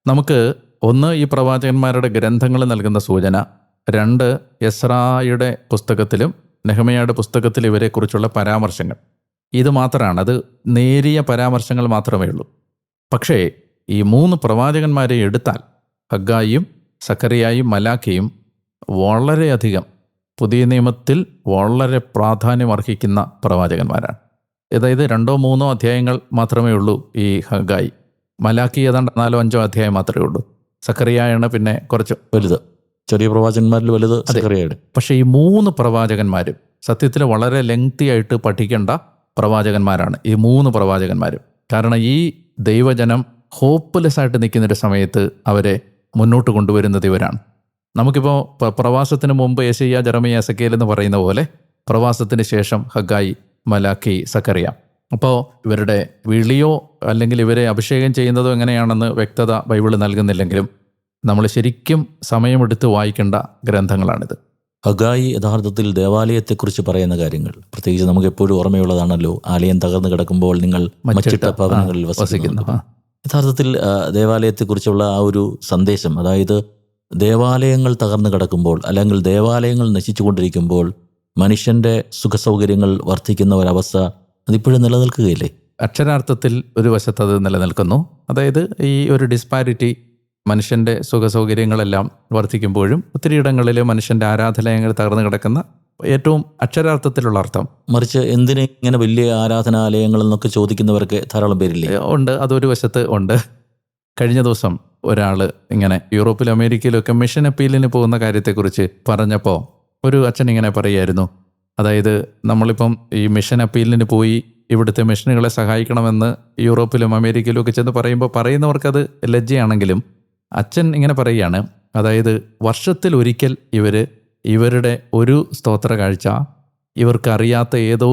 നമുക്ക് ഒന്ന് ഈ പ്രവാചകന്മാരുടെ ഗ്രന്ഥങ്ങൾ നൽകുന്ന സൂചന, 2 എസ്രായുടെ പുസ്തകത്തിലും നെഹമ്യായുടെ പുസ്തകത്തിലും ഇവരെക്കുറിച്ചുള്ള പരാമർശങ്ങൾ. ഇത് മാത്രമാണ്, അത് നേരിയ പരാമർശങ്ങൾ മാത്രമേ ഉള്ളൂ. പക്ഷേ ഈ 3 പ്രവാചകന്മാരെ എടുത്താൽ ഹഗ്ഗായിയും സക്കറിയായും മലാഖിയും വളരെയധികം പുതിയ നിയമത്തിൽ വളരെ പ്രാധാന്യം അർഹിക്കുന്ന പ്രവാചകന്മാരാണ്. അതായത് 2-3 അധ്യായങ്ങൾ മാത്രമേ ഉള്ളൂ ഈ ഹഗ്ഗായി. മലാഖി ഏതാണ്ട് 4-5 അധ്യായം മാത്രമേ ഉള്ളൂ. സക്കറിയായാണ് പിന്നെ കുറച്ച് വലുത്, ചെറിയ പ്രവാചകന്മാരിൽ വലുത് സക്കറിയയുടെ. പക്ഷേ ഈ 3 പ്രവാചകന്മാരും സത്യത്തിൽ വളരെ ലെങ്തി ആയിട്ട് പഠിക്കേണ്ട പ്രവാചകന്മാരാണ് ഈ 3 പ്രവാചകന്മാരും. കാരണം ഈ ദൈവജനം ഹോപ്പ്ലെസ് ആയിട്ട് നിൽക്കുന്നൊരു സമയത്ത് അവരെ മുന്നോട്ട് കൊണ്ടുവരുന്നത് ഇവരാണ്. നമുക്കിപ്പോൾ പ്രവാസത്തിന് മുമ്പ് യെശയ്യാ, ജെറമിയ, എസെക്കിയേൽ എന്ന് പറയുന്ന പോലെ പ്രവാസത്തിന് ശേഷം ഹഗ്ഗായി, മലാഖി, സക്കറിയ. അപ്പോൾ ഇവരുടെ വിളിയോ അല്ലെങ്കിൽ ഇവരെ അഭിഷേകം ചെയ്യുന്നതോ എങ്ങനെയാണെന്ന് വ്യക്തത ബൈബിൾ നൽകുന്നില്ലെങ്കിലും നമ്മൾ ശരിക്കും സമയമെടുത്ത് വായിക്കേണ്ട ഗ്രന്ഥങ്ങളാണിത്. ഹഗ്ഗായി യഥാർത്ഥത്തിൽ ദേവാലയത്തെക്കുറിച്ച് പറയുന്ന കാര്യങ്ങൾ, പ്രത്യേകിച്ച് നമുക്ക് എപ്പോഴും ഓർമ്മയുള്ളതാണല്ലോ, ആലയം തകർന്നു കിടക്കുമ്പോൾ നിങ്ങൾ മച്ചിട്ട ഭവനങ്ങളിൽ വസിക്കുന്നു. യഥാർത്ഥത്തിൽ ദേവാലയത്തെക്കുറിച്ചുള്ള ആ ഒരു സന്ദേശം, അതായത് ദേവാലയങ്ങൾ തകർന്നു കിടക്കുമ്പോൾ അല്ലെങ്കിൽ ദേവാലയങ്ങൾ നശിച്ചുകൊണ്ടിരിക്കുമ്പോൾ മനുഷ്യൻ്റെ സുഖസൗകര്യങ്ങൾ വർദ്ധിക്കുന്ന ഒരവസ്ഥ അതിപ്പോഴും നിലനിൽക്കുകയില്ലേ? അക്ഷരാർത്ഥത്തിൽ ഒരു വശത്ത് അത് നിലനിൽക്കുന്നു. അതായത് ഈ ഒരു ഡിസ്പാരിറ്റി, മനുഷ്യൻ്റെ സുഖസൗകര്യങ്ങളെല്ലാം വർദ്ധിക്കുമ്പോഴും ഒത്തിരി ഇടങ്ങളിൽ മനുഷ്യൻ്റെ ആരാധനാലയങ്ങൾ തകർന്നു കിടക്കുന്ന ഏറ്റവും അക്ഷരാർത്ഥത്തിലുള്ള അർത്ഥം. മറിച്ച് എന്തിന് ഇങ്ങനെ വലിയ ആരാധനാലയങ്ങൾ എന്നൊക്കെ ചോദിക്കുന്നവർക്ക് ധാരാളം പേരില്ലേ? ഉണ്ട്, അതൊരു വശത്ത് ഉണ്ട്. കഴിഞ്ഞ ദിവസം ഒരാൾ ഇങ്ങനെ യൂറോപ്പിലും അമേരിക്കയിലൊക്കെ മിഷൻ അപ്പീലിന് പോകുന്ന കാര്യത്തെക്കുറിച്ച് പറഞ്ഞപ്പോൾ ഒരു അച്ഛൻ ഇങ്ങനെ പറയുമായിരുന്നു, അതായത് നമ്മളിപ്പം ഈ മിഷൻ അപ്പീലിന് പോയി ഇവിടുത്തെ മിഷനുകളെ സഹായിക്കണമെന്ന് യൂറോപ്പിലും അമേരിക്കയിലും ഒക്കെ ചെന്ന് പറയുമ്പോൾ പറയുന്നവർക്കത് ലജ്ജയാണെങ്കിലും അച്ഛൻ ഇങ്ങനെ പറയുകയാണ്, അതായത് വർഷത്തിൽ ഒരിക്കൽ ഇവരുടെ ഒരു സ്തോത്ര കാഴ്ച ഇവർക്കറിയാത്ത ഏതോ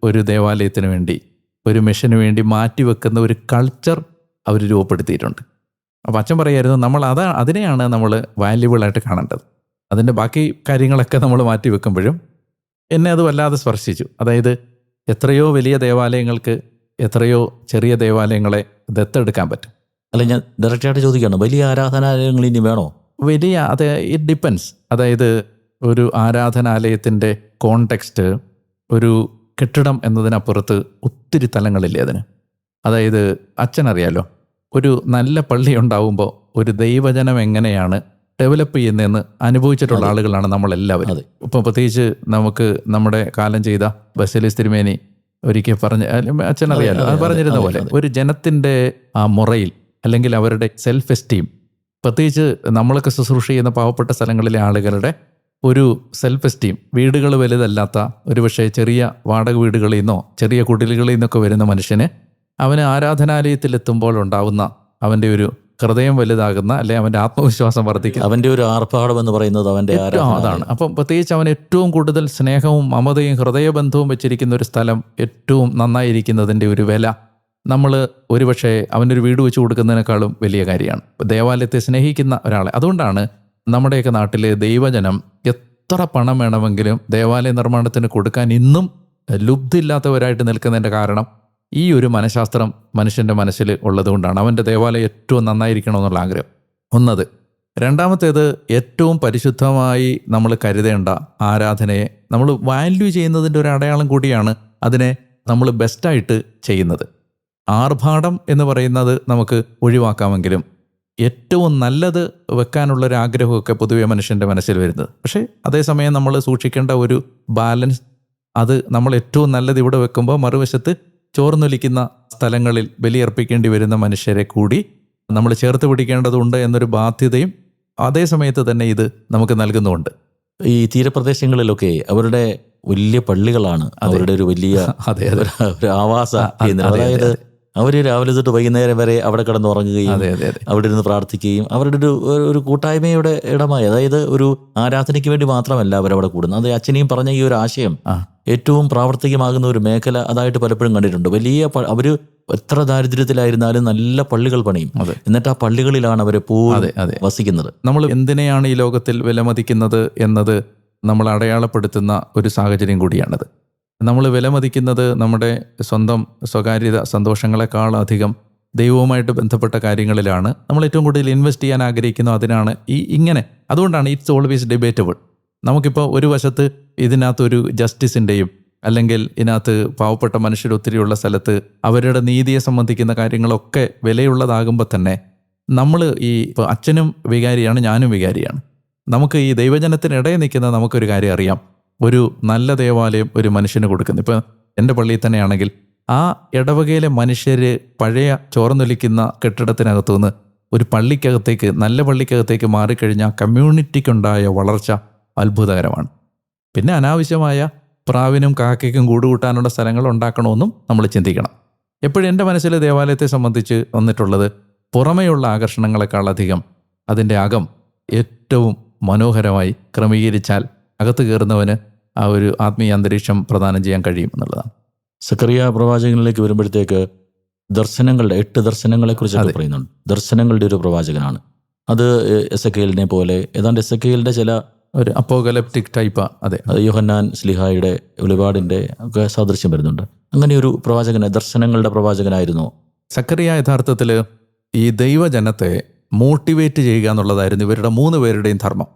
ഒരു ദേവാലയത്തിന് വേണ്ടി, ഒരു മിഷന് വേണ്ടി മാറ്റിവെക്കുന്ന ഒരു കൾച്ചർ അവർ രൂപപ്പെടുത്തിയിട്ടുണ്ട്. അപ്പോൾ അച്ഛൻ പറയായിരുന്നു, അതിനെയാണ് നമ്മൾ വാല്യുബിളായിട്ട് കാണേണ്ടത്. അതിൻ്റെ ബാക്കി കാര്യങ്ങളൊക്കെ നമ്മൾ മാറ്റി വെക്കുമ്പോഴും എന്നെ അത് വല്ലാതെ സ്പർശിച്ചു. അതായത് എത്രയോ വലിയ ദേവാലയങ്ങൾക്ക് എത്രയോ ചെറിയ ദേവാലയങ്ങളെ ദത്തെടുക്കാൻ പറ്റും. അല്ല, ഞാൻ ഡയറക്റ്റായിട്ട് ചോദിക്കുകയാണ്, വലിയ ആരാധനാലയങ്ങൾ ഇനി വേണോ? It depends. അതായത് ഒരു ആരാധനാലയത്തിൻ്റെ കോണ്ടെക്സ്റ്റ് ഒരു കെട്ടിടം എന്നതിനപ്പുറത്ത് ഒത്തിരി തലങ്ങളില്ലേ അതിന്. അതായത് അച്ഛനറിയാലോ, ഒരു നല്ല പള്ളി ഉണ്ടാവുമ്പോൾ ഒരു ദൈവജനം എങ്ങനെയാണ് ഡെവലപ്പ് ചെയ്യുന്നതെന്ന് അനുഭവിച്ചിട്ടുള്ള ആളുകളാണ് നമ്മളെല്ലാവരും. ഇപ്പോൾ പ്രത്യേകിച്ച് നമുക്ക് നമ്മുടെ കാലം ചെയ്ത ബസേലിയസ് തിരുമേനി ഒരിക്കൽ അച്ഛനറിയാലോ, അത് പറഞ്ഞിരുന്ന പോലെ ഒരു ജനത്തിൻ്റെ ആ മുറയിൽ അല്ലെങ്കിൽ അവരുടെ സെൽഫ് എസ്റ്റീം, പ്രത്യേകിച്ച് നമ്മളൊക്കെ ശുശ്രൂഷ ചെയ്യുന്ന പാവപ്പെട്ട സ്ഥലങ്ങളിലെ ആളുകളുടെ ഒരു സെൽഫ് എസ്റ്റീം, വീടുകൾ വലുതല്ലാത്ത ഒരുപക്ഷെ ചെറിയ വാടക വീടുകളിൽ നിന്നോ ചെറിയ കുടിലുകളിൽ നിന്നൊക്കെ വരുന്ന മനുഷ്യന് അവന് ആരാധനാലയത്തിലെത്തുമ്പോൾ ഉണ്ടാവുന്ന അവൻ്റെ ഒരു ഹൃദയം വലുതാകുന്ന, അല്ലെ അവൻ്റെ ആത്മവിശ്വാസം വർദ്ധിക്കുന്ന, അവൻ്റെ ഒരു ആർഭാടം എന്ന് പറയുന്നത് അവൻ്റെ അതാണ്. അപ്പം പ്രത്യേകിച്ച് അവൻ ഏറ്റവും കൂടുതൽ സ്നേഹവും മമതയും ഹൃദയബന്ധവും വെച്ചിരിക്കുന്ന ഒരു സ്ഥലം ഏറ്റവും നന്നായിരിക്കുന്നതിൻ്റെ ഒരു വില നമ്മൾ ഒരുപക്ഷെ അവനൊരു വീട് വെച്ച് കൊടുക്കുന്നതിനേക്കാളും വലിയ കാര്യമാണ് ദേവാലയത്തെ സ്നേഹിക്കുന്ന ഒരാളെ. അതുകൊണ്ടാണ് നമ്മുടെയൊക്കെ നാട്ടിൽ ദൈവജനം എത്ര പണം വേണമെങ്കിലും ദേവാലയ നിർമ്മാണത്തിന് കൊടുക്കാൻ ഇന്നും ലുബ്ധില്ലാത്തവരായിട്ട് നിൽക്കുന്നതിൻ്റെ കാരണം ഈ ഒരു മനഃശാസ്ത്രം മനുഷ്യൻ്റെ മനസ്സിൽ ഉള്ളതുകൊണ്ടാണ്. അവൻ്റെ ദേവാലയം ഏറ്റവും നന്നായിരിക്കണമെന്നുള്ള ആഗ്രഹം ഒന്നത്. രണ്ടാമത്തേത്, ഏറ്റവും പരിശുദ്ധമായി നമ്മൾ കരുതേണ്ട ആരാധനയെ നമ്മൾ വാല്യൂ ചെയ്യുന്നതിൻ്റെ ഒരു അടയാളം കൂടിയാണ് അതിനെ നമ്മൾ ബെസ്റ്റായിട്ട് ചെയ്യുന്നത്. ആർഭാടം എന്ന് പറയുന്നത് നമുക്ക് ഒഴിവാക്കാമെങ്കിലും ഏറ്റവും നല്ലത് വെക്കാനുള്ളൊരു ആഗ്രഹമൊക്കെ പൊതുവെ മനുഷ്യൻ്റെ മനസ്സിൽ വരുന്നത്. പക്ഷേ അതേസമയം നമ്മൾ സൂക്ഷിക്കേണ്ട ഒരു ബാലൻസ്, അത് നമ്മൾ ഏറ്റവും നല്ലത് ഇവിടെ വെക്കുമ്പോൾ മറുവശത്ത് ചോർന്നൊലിക്കുന്ന സ്ഥലങ്ങളിൽ ബലിയർപ്പിക്കേണ്ടി വരുന്ന മനുഷ്യരെ കൂടി നമ്മൾ ചേർത്ത് പിടിക്കേണ്ടതുണ്ട് എന്നൊരു ബാധ്യതയും അതേ സമയത്ത് തന്നെ ഇത് നമുക്ക് നൽകുന്നുമുണ്ട്. ഈ തീരപ്രദേശങ്ങളിലൊക്കെ അവരുടെ വലിയ പള്ളികളാണ് അവരുടെ ഒരു വലിയ ഒരു ആവാസ കേന്ദ്രം. അതായത് അവർ രാവിലെ തൊട്ട് വൈകുന്നേരം വരെ അവിടെ കിടന്നുറങ്ങുകയും അവിടെ ഇരുന്ന് പ്രാർത്ഥിക്കുകയും അവരുടെ ഒരു കൂട്ടായ്മയുടെ ഇടമായി, അതായത് ഒരു ആരാധനയ്ക്ക് വേണ്ടി മാത്രമല്ല അവരവിടെ കൂടുന്നത്. അത് അച്ഛനെയും പറഞ്ഞ ഈ ഒരു ആശയം ഏറ്റവും പ്രാവർത്തികമാകുന്ന ഒരു മേഖല അതായിട്ട് പലപ്പോഴും കണ്ടിട്ടുണ്ട്. വലിയ അവർ എത്ര ദാരിദ്ര്യത്തിലായിരുന്നാലും നല്ല പള്ളികൾ പണിയും, എന്നിട്ട് ആ പള്ളികളിലാണ് അവരെപ്പോഴും വസിക്കുന്നത്. നമ്മൾ എന്തിനെയാണ് ഈ ലോകത്തിൽ വിലമതിക്കുന്നത് എന്നത് നമ്മൾ അടയാളപ്പെടുത്തുന്ന ഒരു സാഹചര്യം കൂടിയാണത്. നമ്മൾ വിലമതിക്കുന്നത് നമ്മുടെ സ്വന്തം സ്വകാര്യത സന്തോഷങ്ങളെക്കാൾ അധികം ദൈവവുമായിട്ട് ബന്ധപ്പെട്ട കാര്യങ്ങളിലാണ് നമ്മൾ ഏറ്റവും കൂടുതൽ ഇൻവെസ്റ്റ് ചെയ്യാൻ ആഗ്രഹിക്കുന്നത്. അതിനാണ് ഇങ്ങനെ. അതുകൊണ്ടാണ് ഇറ്റ്സ് ഓൾവേസ് ഡിബേറ്റബിൾ. നമുക്കിപ്പോൾ ഒരു വശത്ത് ഇതിനകത്തൊരു ജസ്റ്റിസിൻ്റെയും അല്ലെങ്കിൽ ഇതിനകത്ത് പാവപ്പെട്ട മനുഷ്യർ ഒത്തിരിയുള്ള സ്ഥലത്ത് അവരുടെ നീതിയെ സംബന്ധിക്കുന്ന കാര്യങ്ങളൊക്കെ വിലയുള്ളതാകുമ്പോൾ തന്നെ നമ്മൾ ഇപ്പോൾ അച്ഛനും വികാരിയാണ്, ഞാനും വികാരിയാണ്. നമുക്ക് ഈ ദൈവജനത്തിനിടയിൽ നിൽക്കുന്ന നമുക്കൊരു കാര്യം അറിയാം. ഒരു നല്ല ദേവാലയം ഒരു മനുഷ്യന് കൊടുക്കുന്നു. ഇപ്പോൾ എൻ്റെ പള്ളിയിൽ തന്നെയാണെങ്കിൽ ആ ഇടവകയിലെ മനുഷ്യർ പഴയ ചോർന്നൊലിക്കുന്ന കെട്ടിടത്തിനകത്തുനിന്ന് ഒരു പള്ളിക്കകത്തേക്ക്, നല്ല പള്ളിക്കകത്തേക്ക് മാറിക്കഴിഞ്ഞാൽ കമ്മ്യൂണിറ്റിക്കുണ്ടായ വളർച്ച അത്ഭുതകരമാണ്. പിന്നെ അനാവശ്യമായ പ്രാവിനും കാക്കയ്ക്കും കൂടുകൂട്ടാനുള്ള സ്ഥലങ്ങൾ ഉണ്ടാക്കണമെന്നും നമ്മൾ ചിന്തിക്കണം. എപ്പോഴും എൻ്റെ മനസ്സിൽ ദേവാലയത്തെ സംബന്ധിച്ച് വന്നിട്ടുള്ളത് പുറമേയുള്ള ആകർഷണങ്ങളെക്കാളധികം അതിൻ്റെ അകം ഏറ്റവും മനോഹരമായി ക്രമീകരിച്ചാൽ അകത്ത് കയറുന്നവന് ആ ഒരു ആത്മീയ അന്തരീക്ഷം പ്രദാനം ചെയ്യാൻ കഴിയും എന്നുള്ളതാണ്. സക്കറിയ പ്രവാചകനിലേക്ക് വരുമ്പോഴത്തേക്ക് ദർശനങ്ങളുടെ 8 ദർശനങ്ങളെക്കുറിച്ചൊക്കെ പറയുന്നുണ്ട്. ദർശനങ്ങളുടെ ഒരു പ്രവാചകനാണ്. അത് എസെക്കിയേലിനെ പോലെ ഏതാണ്ട് എസെക്കിയേലിൻ്റെ ചില ഒരു അപ്പോകലിപ്റ്റിക് ടൈപ്പ്. അതെ, യോഹന്നാൻ ശ്ലീഹായുടെ വെളിപാടിൻ്റെ ഒക്കെ സാദൃശ്യം വരുന്നുണ്ട്. അങ്ങനെ ഒരു പ്രവാചകന്, ദർശനങ്ങളുടെ പ്രവാചകനായിരുന്നു സക്കറിയ. യഥാർത്ഥത്തിൽ ഈ ദൈവജനത്തെ മോട്ടിവേറ്റ് ചെയ്യുക എന്നുള്ളതായിരുന്നു ഇവരുടെ 3 പേരുടെയും ധർമ്മം.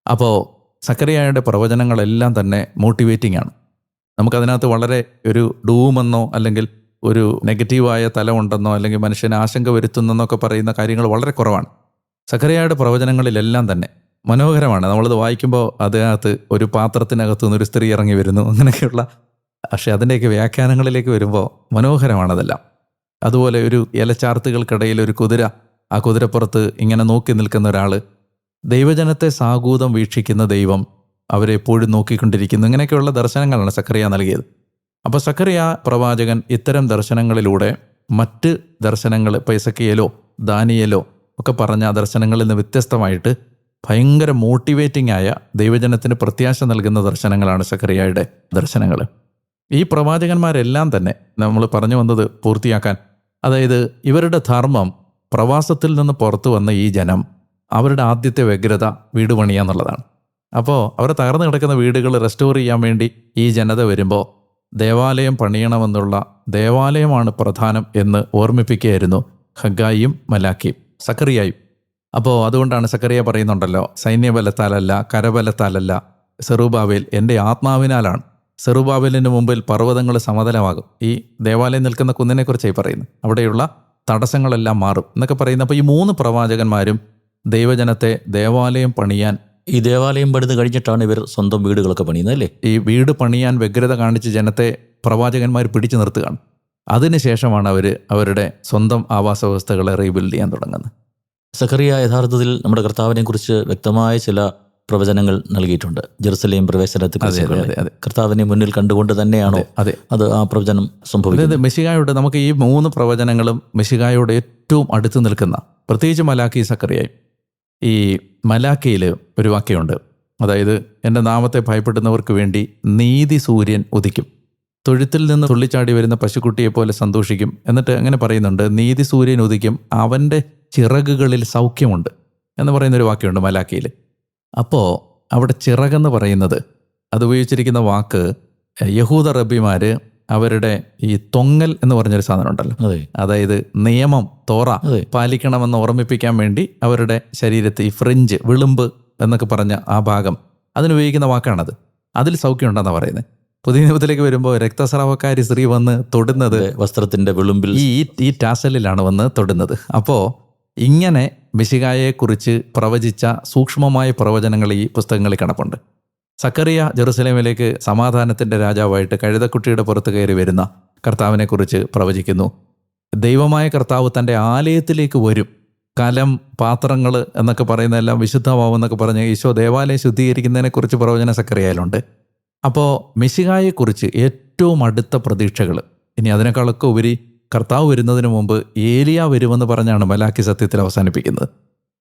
അപ്പോൾ സക്കറിയായുടെ പ്രവചനങ്ങളെല്ലാം തന്നെ മോട്ടിവേറ്റിംഗ് ആണ്. നമുക്കതിനകത്ത് വളരെ ഒരു ഡൂമെന്നോ അല്ലെങ്കിൽ ഒരു നെഗറ്റീവായ തലമുണ്ടെന്നോ അല്ലെങ്കിൽ മനുഷ്യനെ ആശങ്ക വരുത്തുന്നെന്നൊക്കെ പറയുന്ന കാര്യങ്ങൾ വളരെ കുറവാണ്. സക്കറിയായുടെ പ്രവചനങ്ങളിലെല്ലാം തന്നെ മനോഹരമാണ്. നമ്മളത് വായിക്കുമ്പോൾ അതിനകത്ത് ഒരു പാത്രത്തിനകത്തു നിന്നൊരു സ്ത്രീ ഇറങ്ങി വരുന്നു, അങ്ങനെയൊക്കെയുള്ള. പക്ഷേ അതിൻ്റെയൊക്കെ വ്യാഖ്യാനങ്ങളിലേക്ക് വരുമ്പോൾ മനോഹരമാണതെല്ലാം. അതുപോലെ ഒരു ഇലച്ചാർത്തുകൾക്കിടയിൽ ഒരു കുതിര, ആ കുതിരപ്പുറത്ത് ഇങ്ങനെ നോക്കി നിൽക്കുന്ന ഒരാൾ, ദൈവജനത്തെ സാഗൂതം വീക്ഷിക്കുന്ന ദൈവം അവരെ എപ്പോഴും നോക്കിക്കൊണ്ടിരിക്കുന്നു. ഇങ്ങനെയൊക്കെയുള്ള ദർശനങ്ങളാണ് സക്കറിയ നൽകിയത്. അപ്പോൾ സക്കറിയ പ്രവാചകൻ ഇത്തരം ദർശനങ്ങളിലൂടെ മറ്റ് ദർശനങ്ങൾ, ഇപ്പോൾ എസെക്കിയേലോ ദാനിയേലോ ഒക്കെ പറഞ്ഞ ദർശനങ്ങളിൽ നിന്ന് വ്യത്യസ്തമായിട്ട് ഭയങ്കര മോട്ടിവേറ്റിംഗ് ആയ ദൈവജനത്തിന് പ്രത്യാശ നൽകുന്ന ദർശനങ്ങളാണ് സക്കറിയയുടെ ദർശനങ്ങൾ. ഈ പ്രവാചകന്മാരെല്ലാം തന്നെ നമ്മൾ പറഞ്ഞു വന്നത് പൂർത്തിയാക്കാൻ, അതായത് ഇവരുടെ ധർമ്മം പ്രവാസത്തിൽ നിന്ന് പുറത്തു വന്ന ഈ ജനം അവരുടെ ആദ്യത്തെ വ്യഗ്രത വീട് പണിയുക എന്നുള്ളതാണ്. അപ്പോൾ അവരെ തകർന്നു കിടക്കുന്ന വീടുകൾ റെസ്റ്റോർ ചെയ്യാൻ വേണ്ടി ഈ ജനത വരുമ്പോൾ ദേവാലയം പണിയണമെന്നുള്ള, ദേവാലയമാണ് പ്രധാനം എന്ന് ഓർമ്മിപ്പിക്കുകയായിരുന്നു ഹഗ്ഗായിയും മലാക്കിയും സക്കറിയായും. അപ്പോൾ അതുകൊണ്ടാണ് സക്കറിയ പറയുന്നുണ്ടല്ലോ, സൈന്യബലത്താലല്ല, കരബലത്താലല്ല, സെറുബാബേൽ എൻ്റെ ആത്മാവിനാലാണ്. സെറുബാബേലിന് മുമ്പിൽ പർവ്വതങ്ങൾ സമതലമാകും. ഈ ദേവാലയം നിൽക്കുന്ന കുന്നിനെക്കുറിച്ചായി പറയുന്നത്. അവിടെയുള്ള തടസ്സങ്ങളെല്ലാം മാറും എന്നൊക്കെ പറയുന്നത്. അപ്പോൾ ഈ 3 പ്രവാചകന്മാരും ദൈവജനത്തെ ദേവാലയം പണിയാൻ, ഈ ദേവാലയം പണിത് കഴിഞ്ഞിട്ടാണ് ഇവർ സ്വന്തം വീടുകളൊക്കെ പണിയുന്നത് അല്ലേ? ഈ വീട് പണിയാൻ വ്യഗ്രത കാണിച്ച് ജനത്തെ പ്രവാചകന്മാർ പിടിച്ചു നിർത്തുകയാണ്. അതിനുശേഷമാണ് അവർ അവരുടെ സ്വന്തം ആവാസ വ്യവസ്ഥകളെ റീബിൽഡ് ചെയ്യാൻ തുടങ്ങുന്നത്. സഖറിയ യഥാർത്ഥത്തിൽ നമ്മുടെ കർത്താവിനെ കുറിച്ച് വ്യക്തമായ ചില പ്രവചനങ്ങൾ നൽകിയിട്ടുണ്ട്. ജെറുസലേം പ്രവേശനത്തെക്കുറിച്ച് കർത്താവിനെ മുന്നിൽ കണ്ടുകൊണ്ട് തന്നെയാണോ അത് ആ പ്രവചനം സംഭവിക്കുന്നത്? മെശിഹായോട് നമുക്ക് ഈ 3 പ്രവചനങ്ങളും മെശിഹായോട് ഏറ്റവും അടുത്ത് നിൽക്കുന്ന, പ്രത്യേകിച്ച് മലാക്കി, സക്കറിയായി. ഈ മലാക്കിയിൽ ഒരു വാക്യമുണ്ട്, അതായത് എൻ്റെ നാമത്തെ ഭയപ്പെടുന്നവർക്ക് വേണ്ടി നീതി സൂര്യൻ ഉദിക്കും, തൊഴുത്തിൽ നിന്ന് തുള്ളിച്ചാടി വരുന്ന പശുക്കുട്ടിയെപ്പോലെ സന്തോഷിക്കും. എന്നിട്ട് അങ്ങനെ പറയുന്നുണ്ട്, നീതി സൂര്യൻ ഉദിക്കും, അവൻ്റെ ചിറകുകളിൽ സൗഖ്യമുണ്ട് എന്ന് പറയുന്നൊരു വാക്യമുണ്ട് മലാക്കിയിൽ. അപ്പോൾ അവിടെ ചിറകെന്ന് പറയുന്നത്, അത് ഉപയോഗിച്ചിരിക്കുന്ന വാക്ക് യഹൂദ റബ്ബിമാർ അവരുടെ ഈ തൊങ്ങൽ എന്ന് പറഞ്ഞൊരു സാധനം ഉണ്ടല്ലോ, അതായത് നിയമം തോറ പാലിക്കണമെന്ന് ഓർമ്മിപ്പിക്കാൻ വേണ്ടി അവരുടെ ശരീരത്തിൽ ഈ ഫ്രിഞ്ച്, വിളുമ്പ് എന്നൊക്കെ പറഞ്ഞ ആ ഭാഗം, അതിനുപയോഗിക്കുന്ന വാക്കാണത്. അതിൽ സൗഖ്യമുണ്ടെന്നാണ് പറയുന്നത്. പുതിയ നിയമത്തിലേക്ക് വരുമ്പോൾ രക്തസ്രാവക്കാരി സ്ത്രീ വന്ന് തൊടുന്നത് വസ്ത്രത്തിൻ്റെ വിളുമ്പിൽ, ഈ ടാസലിലാണ് വന്ന് തൊടുന്നത്. അപ്പോൾ ഇങ്ങനെ മിശിഹായെക്കുറിച്ച് പ്രവചിച്ച സൂക്ഷ്മമായ പ്രവചനങ്ങൾ ഈ പുസ്തകങ്ങളിൽ കിടപ്പുണ്ട്. സക്കറിയ ജെറുസലേമിലേക്ക് സമാധാനത്തിൻ്റെ രാജാവായിട്ട് കഴുതക്കുട്ടിയുടെ പുറത്ത് കയറി വരുന്ന കർത്താവിനെക്കുറിച്ച് പ്രവചിക്കുന്നു. ദൈവമായ കർത്താവ് തൻ്റെ ആലയത്തിലേക്ക് വരും, കലം, പാത്രങ്ങൾ എന്നൊക്കെ പറയുന്നതെല്ലാം വിശുദ്ധമാവുമെന്നൊക്കെ പറഞ്ഞ് ഈശോ ദേവാലയം ശുദ്ധീകരിക്കുന്നതിനെക്കുറിച്ച് പ്രവചന സക്കറിയയിലുണ്ട്. അപ്പോൾ മിശിഹായെക്കുറിച്ച് ഏറ്റവും അടുത്ത പ്രതീക്ഷകൾ, ഇനി അതിനേക്കാളൊക്കെ ഉപരി കർത്താവ് വരുന്നതിന് മുമ്പ് ഏലിയ വരുമെന്ന് പറഞ്ഞാണ് മലാക്കി സത്യത്തിൽ അവസാനിപ്പിക്കുന്നത്.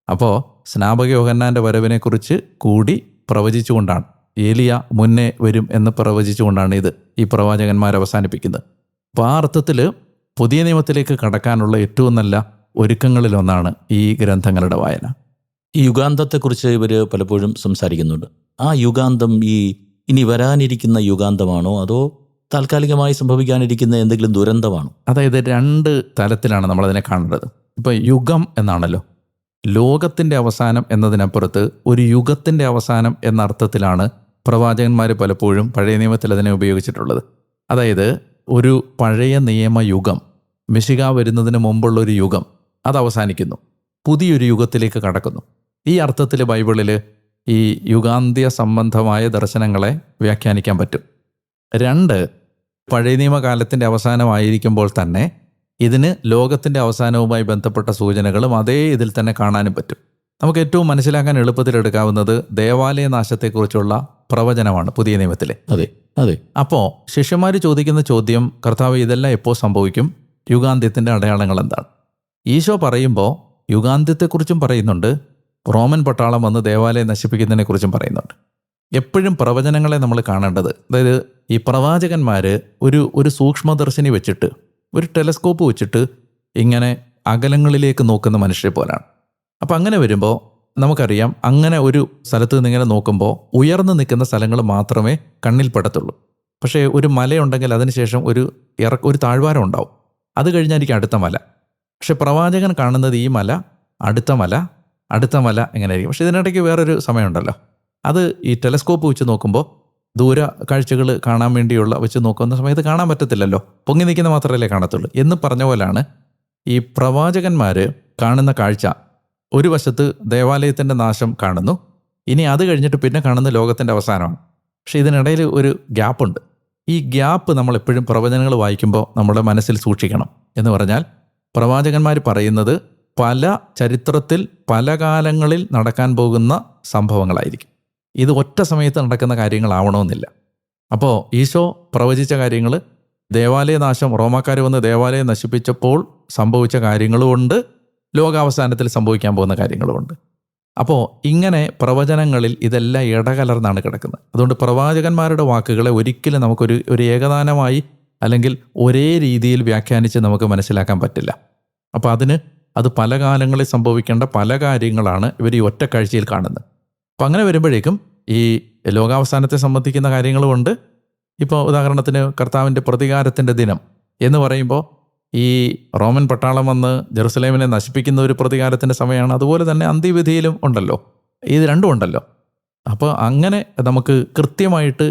അപ്പോൾ സ്നാപക യോഹന്നാൻ്റെ വരവിനെക്കുറിച്ച് കൂടി പ്രവചിച്ചുകൊണ്ടാണ്, ഏലിയ മുന്നേ വരും എന്ന് പ്രവചിച്ചുകൊണ്ടാണ് ഈ പ്രവാചകന്മാർ അവസാനിപ്പിക്കുന്നത്. അപ്പോൾ ആ അർത്ഥത്തിൽ പുതിയ നിയമത്തിലേക്ക് കടക്കാനുള്ള ഏറ്റവും നല്ല ഒരുക്കങ്ങളിലൊന്നാണ് ഈ ഗ്രന്ഥങ്ങളുടെ വായന. ഈ യുഗാന്തത്തെക്കുറിച്ച് ഇവർ പലപ്പോഴും സംസാരിക്കുന്നുണ്ട്. ആ യുഗാന്തം ഇനി വരാനിരിക്കുന്ന യുഗാന്തമാണോ, അതോ താൽക്കാലികമായി സംഭവിക്കാനിരിക്കുന്ന എന്തെങ്കിലും ദുരന്തമാണോ? അതായത് 2 തലത്തിലാണ് നമ്മളതിനെ കാണേണ്ടത്. ഇപ്പോൾ യുഗം എന്നാണല്ലോ, ലോകത്തിൻ്റെ അവസാനം എന്നതിനപ്പുറത്ത് ഒരു യുഗത്തിൻ്റെ അവസാനം എന്ന അർത്ഥത്തിലാണ് പ്രവാചകന്മാർ പലപ്പോഴും പഴയ നിയമത്തിൽ അതിനെ ഉപയോഗിച്ചിട്ടുള്ളത്. അതായത് ഒരു പഴയ നിയമയുഗം, മിശിഹ വരുന്നതിന് മുമ്പുള്ളൊരു യുഗം, അത് അവസാനിക്കുന്നു, പുതിയൊരു യുഗത്തിലേക്ക് കടക്കുന്നു. ഈ അർത്ഥത്തിൽ ബൈബിളിൽ ഈ യുഗാന്ത്യ സംബന്ധമായ ദർശനങ്ങളെ വ്യാഖ്യാനിക്കാൻ പറ്റും. 2, പഴയ നിയമകാലത്തിൻ്റെ അവസാനമായിരിക്കുമ്പോൾ തന്നെ ഇതിന് ലോകത്തിൻ്റെ അവസാനവുമായി ബന്ധപ്പെട്ട സൂചനകളും അതേ ഇതിൽ തന്നെ കാണാനും പറ്റും. നമുക്ക് ഏറ്റവും മനസ്സിലാക്കാൻ എളുപ്പത്തിലെടുക്കാവുന്നത് ദേവാലയ നാശത്തെക്കുറിച്ചുള്ള പ്രവചനമാണ് പുതിയ നിയമത്തിലെ. അതെ. അപ്പോൾ ശിഷ്യന്മാർ ചോദിക്കുന്ന ചോദ്യം, കർത്താവ് ഇതെല്ലാം എപ്പോൾ സംഭവിക്കും, യുഗാന്ത്യത്തിൻ്റെ അടയാളങ്ങൾ എന്താണ്? ഈശോ പറയുമ്പോൾ യുഗാന്ത്യത്തെക്കുറിച്ചും പറയുന്നുണ്ട്, റോമൻ പട്ടാളം വന്ന് ദേവാലയം നശിപ്പിക്കുന്നതിനെക്കുറിച്ചും പറയുന്നുണ്ട്. എപ്പോഴും പ്രവചനങ്ങളെ നമ്മൾ കാണേണ്ടത്, അതായത് ഈ പ്രവാചകന്മാർ ഒരു സൂക്ഷ്മദർശിനി വെച്ചിട്ട്, ഒരു ടെലസ്കോപ്പ് വെച്ചിട്ട് ഇങ്ങനെ അകലങ്ങളിലേക്ക് നോക്കുന്ന മനുഷ്യരെ പോലാണ്. അപ്പം അങ്ങനെ വരുമ്പോൾ നമുക്കറിയാം, അങ്ങനെ ഒരു സ്ഥലത്ത് നിന്ന് ഇങ്ങനെ നോക്കുമ്പോൾ ഉയർന്നു നിൽക്കുന്ന സ്ഥലങ്ങൾ മാത്രമേ കണ്ണിൽ പെടത്തുള്ളൂ. പക്ഷേ ഒരു മലയുണ്ടെങ്കിൽ അതിനുശേഷം ഒരു താഴ്വാരം ഉണ്ടാവും, അത് കഴിഞ്ഞായിരിക്കും അടുത്ത മല. പക്ഷെ പ്രവാചകൻ കാണുന്നത് ഈ മല, അടുത്ത മല എങ്ങനെയായിരിക്കും. പക്ഷെ ഇതിനിടയ്ക്ക് വേറൊരു സമയമുണ്ടല്ലോ, അത് ഈ ടെലസ്കോപ്പ് വെച്ച് നോക്കുമ്പോൾ ദൂര കാഴ്ചകൾ കാണാൻ വേണ്ടിയുള്ള വെച്ച് നോക്കുന്ന സമയത്ത് കാണാൻ പറ്റത്തില്ലല്ലോ, പൊങ്ങി നിൽക്കുന്ന മാത്രമല്ലേ കാണത്തുള്ളൂ എന്ന് പറഞ്ഞ പോലാണ് ഈ പ്രവാചകന്മാർ കാണുന്ന കാഴ്ച. ഒരു വശത്ത് ദേവാലയത്തിൻ്റെ നാശം കാണുന്നു, ഇനി അത് കഴിഞ്ഞിട്ട് പിന്നെ കാണുന്ന ലോകത്തിൻ്റെ അവസാനമാണ്. പക്ഷേ ഇതിനിടയിൽ ഒരു ഗ്യാപ്പുണ്ട്. ഈ ഗ്യാപ്പ് നമ്മളെപ്പോഴും പ്രവചനങ്ങൾ വായിക്കുമ്പോൾ നമ്മുടെ മനസ്സിൽ സൂക്ഷിക്കണം. എന്ന് പറഞ്ഞാൽ പ്രവാചകന്മാർ പറയുന്നത് പല ചരിത്രത്തിൽ പല കാലങ്ങളിൽ നടക്കാൻ പോകുന്ന സംഭവങ്ങളായിരിക്കും. ഇത് ഒറ്റ സമയത്ത് നടക്കുന്ന കാര്യങ്ങളാവണമെന്നില്ല. അപ്പോൾ ഈശോ പ്രവചിച്ച കാര്യങ്ങൾ, ദേവാലയ നാശം, റോമാക്കാർ വന്ന് ദേവാലയം നശിപ്പിച്ചപ്പോൾ സംഭവിച്ച കാര്യങ്ങളുമുണ്ട്, ലോകാവസാനത്തിൽ സംഭവിക്കാൻ പോകുന്ന കാര്യങ്ങളുമുണ്ട്. അപ്പോൾ ഇങ്ങനെ പ്രവചനങ്ങളിൽ ഇതെല്ലാം ഇടകലർന്നാണ് കിടക്കുന്നത്. അതുകൊണ്ട് പ്രവാചകന്മാരുടെ വാക്കുകളെ ഒരിക്കലും നമുക്കൊരു ഏകദാനമായി അല്ലെങ്കിൽ ഒരേ രീതിയിൽ വ്യാഖ്യാനിച്ച് നമുക്ക് മനസ്സിലാക്കാൻ പറ്റില്ല. അപ്പോൾ അത് പല കാലങ്ങളിൽ സംഭവിക്കേണ്ട പല കാര്യങ്ങളാണ് ഇവർ ഈ ഒറ്റ കാഴ്ചയിൽ കാണുന്നത്. അപ്പം അങ്ങനെ വരുമ്പോഴേക്കും ഈ ലോകാവസാനത്തെ സംബന്ധിക്കുന്ന കാര്യങ്ങളുമുണ്ട്. ഇപ്പോൾ ഉദാഹരണത്തിന് കർത്താവിൻ്റെ പ്രതികാരത്തിൻ്റെ ദിനം എന്ന് പറയുമ്പോൾ ഈ റോമൻ പട്ടാളം വന്ന് ജെറുസലേമിനെ നശിപ്പിക്കുന്ന ഒരു പ്രതികാരത്തിൻ്റെ സമയമാണ്. അതുപോലെ തന്നെ അന്ത്യവിധിയിലും ഉണ്ടല്ലോ, ഇത് രണ്ടും ഉണ്ടല്ലോ. അപ്പോൾ അങ്ങനെ നമുക്ക് കൃത്യമായിട്ട്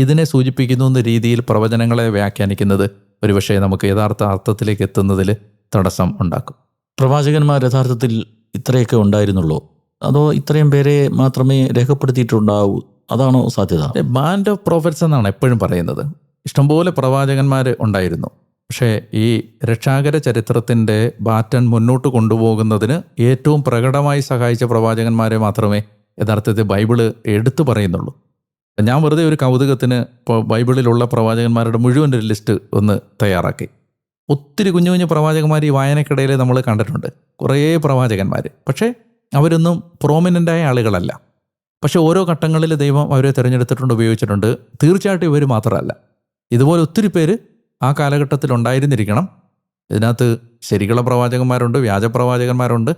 ഇതിനെ സൂചിപ്പിക്കുന്നു എന്ന രീതിയിൽ പ്രവചനങ്ങളെ വ്യാഖ്യാനിക്കുന്നത് ഒരുപക്ഷെ നമുക്ക് യഥാർത്ഥ അർത്ഥത്തിലേക്ക് എത്തുന്നതിൽ തടസ്സം ഉണ്ടാക്കും. പ്രവാചകന്മാർ യഥാർത്ഥത്തിൽ ഇത്രയൊക്കെ ഉണ്ടായിരുന്നുള്ളൂ, അതോ ഇത്രയും പേരെ മാത്രമേ രേഖപ്പെടുത്തിയിട്ടുണ്ടാവൂ? അതാണോ സാധ്യത? ബാൻഡ് ഓഫ് പ്രോഫറ്റ്സ് എന്നാണ് എപ്പോഴും പറയുന്നത്. ഇഷ്ടംപോലെ പ്രവാചകന്മാർ ഉണ്ടായിരുന്നു. പക്ഷേ ഈ രക്ഷാകര ചരിത്രത്തിൻ്റെ ബാറ്റൺ മുന്നോട്ട് കൊണ്ടുപോകുന്നതിന് ഏറ്റവും പ്രകടമായി സഹായിച്ച പ്രവാചകന്മാരെ മാത്രമേ യഥാർത്ഥത്തിൽ ബൈബിള് എടുത്തു പറയുന്നുള്ളൂ. ഞാൻ വെറുതെ ഒരു കൗതുകത്തിന് ബൈബിളിലുള്ള പ്രവാചകന്മാരുടെ മുഴുവൻ ഒരു ലിസ്റ്റ് ഒന്ന് തയ്യാറാക്കി. ഒത്തിരി കുഞ്ഞു കുഞ്ഞു പ്രവാചകന്മാർ ഈ വായനക്കിടയിൽ നമ്മൾ കണ്ടിട്ടുണ്ട്, കുറേ പ്രവാചകന്മാർ. പക്ഷേ അവരൊന്നും പ്രോമിനൻ്റായ ആളുകളല്ല. പക്ഷേ ഓരോ ഘട്ടങ്ങളിൽ ദൈവം അവരെ തിരഞ്ഞെടുത്തിട്ടുണ്ട്, ഉപയോഗിച്ചിട്ടുണ്ട്. തീർച്ചയായിട്ടും ഇവർ മാത്രമല്ല, ഇതുപോലെ ഒത്തിരി പേര് ആ കാലഘട്ടത്തിൽ ഉണ്ടായിരുന്നിരിക്കണം. ഇതിനകത്ത് ശരിക്കുള്ള പ്രവാചകന്മാരുണ്ട്, വ്യാജ പ്രവാചകന്മാരുണ്ട്.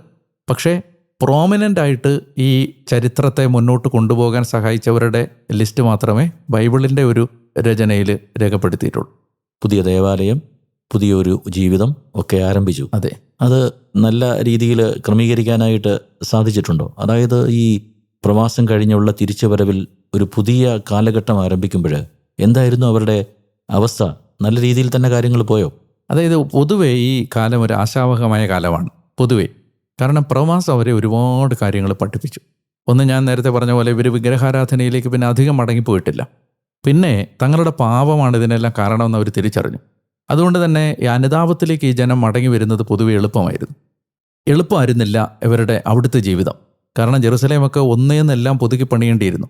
പക്ഷേ പ്രോമിനൻ്റ് ആയിട്ട് ഈ ചരിത്രത്തെ മുന്നോട്ട് കൊണ്ടുപോകാൻ സഹായിച്ചവരുടെ ലിസ്റ്റ് മാത്രമേ ബൈബിളിൻ്റെ ഒരു രചനയിൽ രേഖപ്പെടുത്തിയിട്ടുള്ളൂ. പുതിയ ദേവാലയം, പുതിയൊരു ജീവിതം ഒക്കെ ആരംഭിച്ചു. അതെ, അത് നല്ല രീതിയിൽ ക്രമീകരിക്കാനായിട്ട് സാധിച്ചിട്ടുണ്ടോ? അതായത് ഈ പ്രവാസം കഴിഞ്ഞുള്ള തിരിച്ചുവരവിൽ ഒരു പുതിയ കാലഘട്ടം ആരംഭിക്കുമ്പോൾ എന്തായിരുന്നു അവരുടെ അവസ്ഥ? നല്ല രീതിയിൽ തന്നെ കാര്യങ്ങൾ പോയോ? അതായത് പൊതുവെ ഈ കാലം ഒരു ആശാവഹമായ കാലമാണ് പൊതുവെ. കാരണം പ്രവാസം അവരെ ഒരുപാട് കാര്യങ്ങൾ പഠിപ്പിച്ചു. ഒന്ന്, ഞാൻ നേരത്തെ പറഞ്ഞ പോലെ ഇവർ വിഗ്രഹാരാധനയിലേക്ക് പിന്നെ അധികം മടങ്ങിപ്പോയിട്ടില്ല. പിന്നെ തങ്ങളുടെ പാപമാണ് ഇതിനെല്ലാം കാരണമെന്ന് അവർ തിരിച്ചറിഞ്ഞു. അതുകൊണ്ട് തന്നെ ഈ അനുതാപത്തിലേക്ക് ഈ ജനം മടങ്ങി വരുന്നത് പൊതുവെ എളുപ്പമായിരുന്നില്ല ഇവരുടെ അവിടുത്തെ ജീവിതം. കാരണം ജെറുസലേമൊക്കെ ഒന്നേന്നെല്ലാം പുതുക്കി പണിയേണ്ടിയിരുന്നു.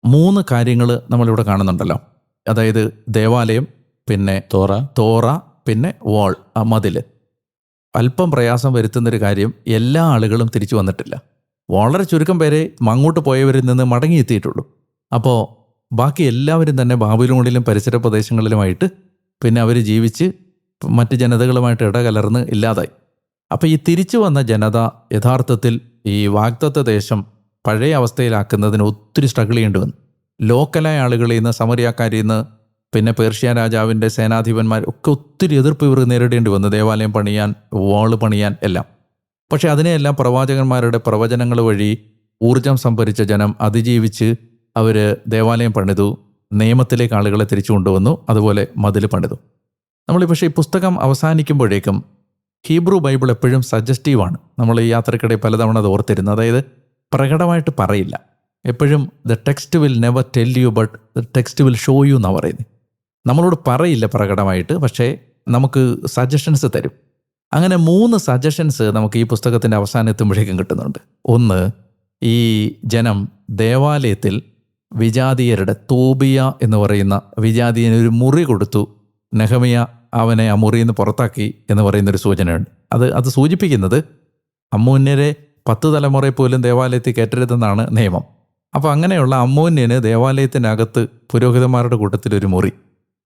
3 കാര്യങ്ങൾ നമ്മളിവിടെ കാണുന്നുണ്ടല്ലോ. അതായത് ദേവാലയം, പിന്നെ തോറ, പിന്നെ വാൾ, ആ മതിൽ. അല്പം പ്രയാസം വരുത്തുന്നൊരു കാര്യം, എല്ലാ ആളുകളും തിരിച്ചു വന്നിട്ടില്ല. വളരെ ചുരുക്കം പേരെ അങ്ങോട്ട് പോയവരിൽ നിന്ന് മടങ്ങിയെത്തിയിട്ടുള്ളൂ. അപ്പോൾ ബാക്കി എല്ലാവരും തന്നെ ബാബിലോണിലും പരിസര പ്രദേശങ്ങളിലുമായിട്ട് പിന്നെ അവർ ജീവിച്ച് മറ്റ് ജനതകളുമായിട്ട് ഇടകലർന്ന് ഇല്ലാതായി. അപ്പോൾ ഈ തിരിച്ചു വന്ന ജനത യഥാർത്ഥത്തിൽ ഈ വാഗ്ദത്ത ദേശം പഴയ അവസ്ഥയിലാക്കുന്നതിന് ഒത്തിരി സ്ട്രഗിൾ ചെയ്യേണ്ടി വന്നു. ലോക്കലായ ആളുകളിൽ നിന്ന്, സമറിയാക്കാരിൽ നിന്ന്, പിന്നെ പേർഷ്യ രാജാവിൻ്റെ സേനാധിപന്മാർ ഒക്കെ ഒത്തിരി എതിർപ്പ് ഇവർ നേരിടേണ്ടി വന്നു, ദേവാലയം പണിയാൻ, വാള് പണിയാൻ എല്ലാം. പക്ഷെ അതിനെയെല്ലാം പ്രവാചകന്മാരുടെ പ്രവചനങ്ങൾ വഴി ഊർജം സംഭരിച്ച ജനം അതിജീവിച്ച് അവർ ദേവാലയം പണിതു, നിയമത്തിലേക്ക് ആളുകളെ തിരിച്ചു കൊണ്ടുവന്നു, അതുപോലെ മതിൽ പണിതു. നമ്മൾ പക്ഷേ ഈ പുസ്തകം അവസാനിക്കുമ്പോഴേക്കും ഹീബ്രു ബൈബിൾ എപ്പോഴും സജസ്റ്റീവാണ്. നമ്മൾ ഈ യാത്രക്കിടയിൽ പലതവണ അത് ഓർത്തിരുന്നു. അതായത് പ്രകടമായിട്ട് പറയില്ല. എപ്പോഴും the text will never tell you but the text will show you എന്നാണ് പറയുന്നത്. നമ്മളോട് പറയില്ല പ്രകടമായിട്ട്, പക്ഷേ നമുക്ക് സജഷൻസ് തരും. അങ്ങനെ 3 സജഷൻസ് നമുക്ക് ഈ പുസ്തകത്തിൻ്റെ അവസാനം എത്തുമ്പോഴേക്കും കിട്ടുന്നുണ്ട്. ഒന്ന്, ഈ ജനം ദേവാലയത്തിൽ വിജാതീയരുടെ, തോബിയ എന്ന് പറയുന്ന വിജാതീയന് ഒരു മുറി കൊടുത്തു. നെഹമിയ അവനെ ആ മുറിയിൽ നിന്ന് പുറത്താക്കി എന്ന് പറയുന്നൊരു സൂചനയുണ്ട്. അത് സൂചിപ്പിക്കുന്നത് അമ്മോന്യരെ 10 തലമുറയിൽ പോലും ദേവാലയത്തിൽ കയറ്റരുതെന്നാണ് നിയമം. അപ്പോൾ അങ്ങനെയുള്ള അമ്മോന്യന് ദേവാലയത്തിനകത്ത് പുരോഹിതന്മാരുടെ കൂട്ടത്തിലൊരു മുറി.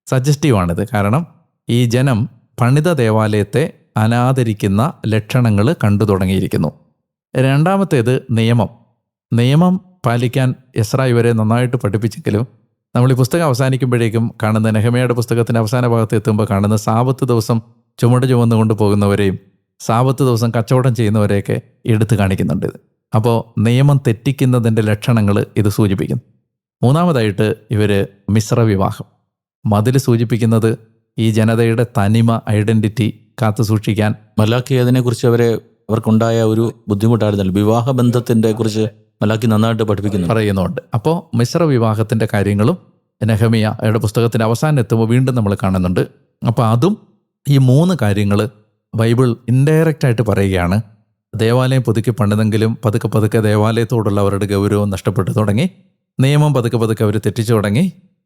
സജസ്റ്റീവാണിത്. കാരണം ഈ ജനം പണിത ദേവാലയത്തെ അനാദരിക്കുന്ന ലക്ഷണങ്ങൾ കണ്ടു തുടങ്ങിയിരിക്കുന്നു. രണ്ടാമത്തേത് നിയമം പാലിക്കാൻ എസ്ര ഇവരെ നന്നായിട്ട് പഠിപ്പിച്ചെങ്കിലും നമ്മൾ ഈ പുസ്തകം അവസാനിക്കുമ്പോഴേക്കും കാണുന്ന, നെഹമ്യയുടെ പുസ്തകത്തിൻ്റെ അവസാന ഭാഗത്ത് എത്തുമ്പോൾ കാണുന്ന, സാബത്ത് ദിവസം ചുമന്നുകൊണ്ട് പോകുന്നവരെയും സാബത്ത് ദിവസം കച്ചവടം ചെയ്യുന്നവരെയൊക്കെ എടുത്തു കാണിക്കുന്നുണ്ട് ഇത്. അപ്പോൾ നിയമം തെറ്റിക്കുന്നതിൻ്റെ ലക്ഷണങ്ങൾ ഇത് സൂചിപ്പിക്കുന്നു. മൂന്നാമതായിട്ട് ഇവർ മിശ്രവിവാഹം. മതിൽ സൂചിപ്പിക്കുന്നത് ഈ ജനതയുടെ തനിമ, ഐഡൻറ്റിറ്റി കാത്തു സൂക്ഷിക്കാൻ. മലാക്കി അതിനെക്കുറിച്ച് അവർക്കുണ്ടായ ഒരു ബുദ്ധിമുട്ടായിരുന്നല്ലോ, വിവാഹബന്ധത്തിൻ്റെ കുറിച്ച് മലാക്കി നന്നായിട്ട് പറയുന്നുണ്ട്. അപ്പോൾ മിശ്രവിവാഹത്തിൻ്റെ കാര്യങ്ങളും നെഹമ്യയുടെ പുസ്തകത്തിൻ്റെ അവസാനം എത്തുമ്പോൾ വീണ്ടും നമ്മൾ കാണുന്നുണ്ട്. അപ്പോൾ അതും ഈ 3 കാര്യങ്ങൾ ബൈബിൾ ഇൻഡയറക്റ്റായിട്ട് പറയുകയാണ്. ദേവാലയം പുതുക്കി പണിതെങ്കിലും പതുക്കെ ദേവാലയത്തോടുള്ള അവരുടെ ഗൗരവം നഷ്ടപ്പെട്ടു തുടങ്ങി. നിയമം പതുക്കെ അവർ തെറ്റിച്ചു തുടങ്ങി.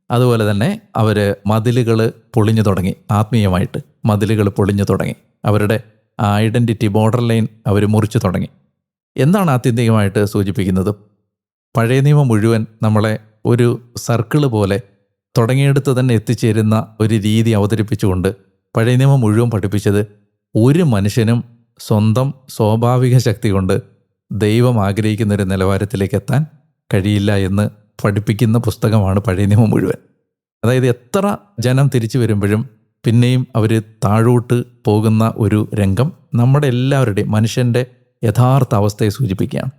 അതുപോലെ തന്നെ അവർ മതിലുകൾ പൊളിഞ്ഞു തുടങ്ങി. ആത്മീയമായിട്ട് മതിലുകൾ പൊളിഞ്ഞു തുടങ്ങി. അവരുടെ ഐഡൻറ്റിറ്റി, ബോർഡർ ലൈൻ അവർ മുറിച്ചു തുടങ്ങി. എന്താണ് ആത്യന്തികമായിട്ട് സൂചിപ്പിക്കുന്നത്? പഴയ നിയമം മുഴുവൻ നമ്മളെ ഒരു സർക്കിള് പോലെ തുടങ്ങിയെടുത്ത് തന്നെ എത്തിച്ചേരുന്ന ഒരു രീതി അവതരിപ്പിച്ചുകൊണ്ട് പഴയ നിയമം മുഴുവൻ പഠിപ്പിച്ചത് ഒരു മനുഷ്യനും സ്വന്തം സ്വാഭാവിക ശക്തി കൊണ്ട് ദൈവം ആഗ്രഹിക്കുന്നൊരു നിലവാരത്തിലേക്ക് എത്താൻ കഴിയില്ല എന്ന് പഠിപ്പിക്കുന്ന പുസ്തകമാണ് പഴയ നിയമം മുഴുവൻ. അതായത് എത്ര ജനം തിരിച്ചു വരുമ്പോഴും പിന്നെയും അവർ താഴോട്ട് പോകുന്ന ഒരു രംഗം നമ്മുടെ എല്ലാവരുടെയും, മനുഷ്യൻ്റെ യഥാർത്ഥ അവസ്ഥയെ സൂചിപ്പിക്കുകയാണ്.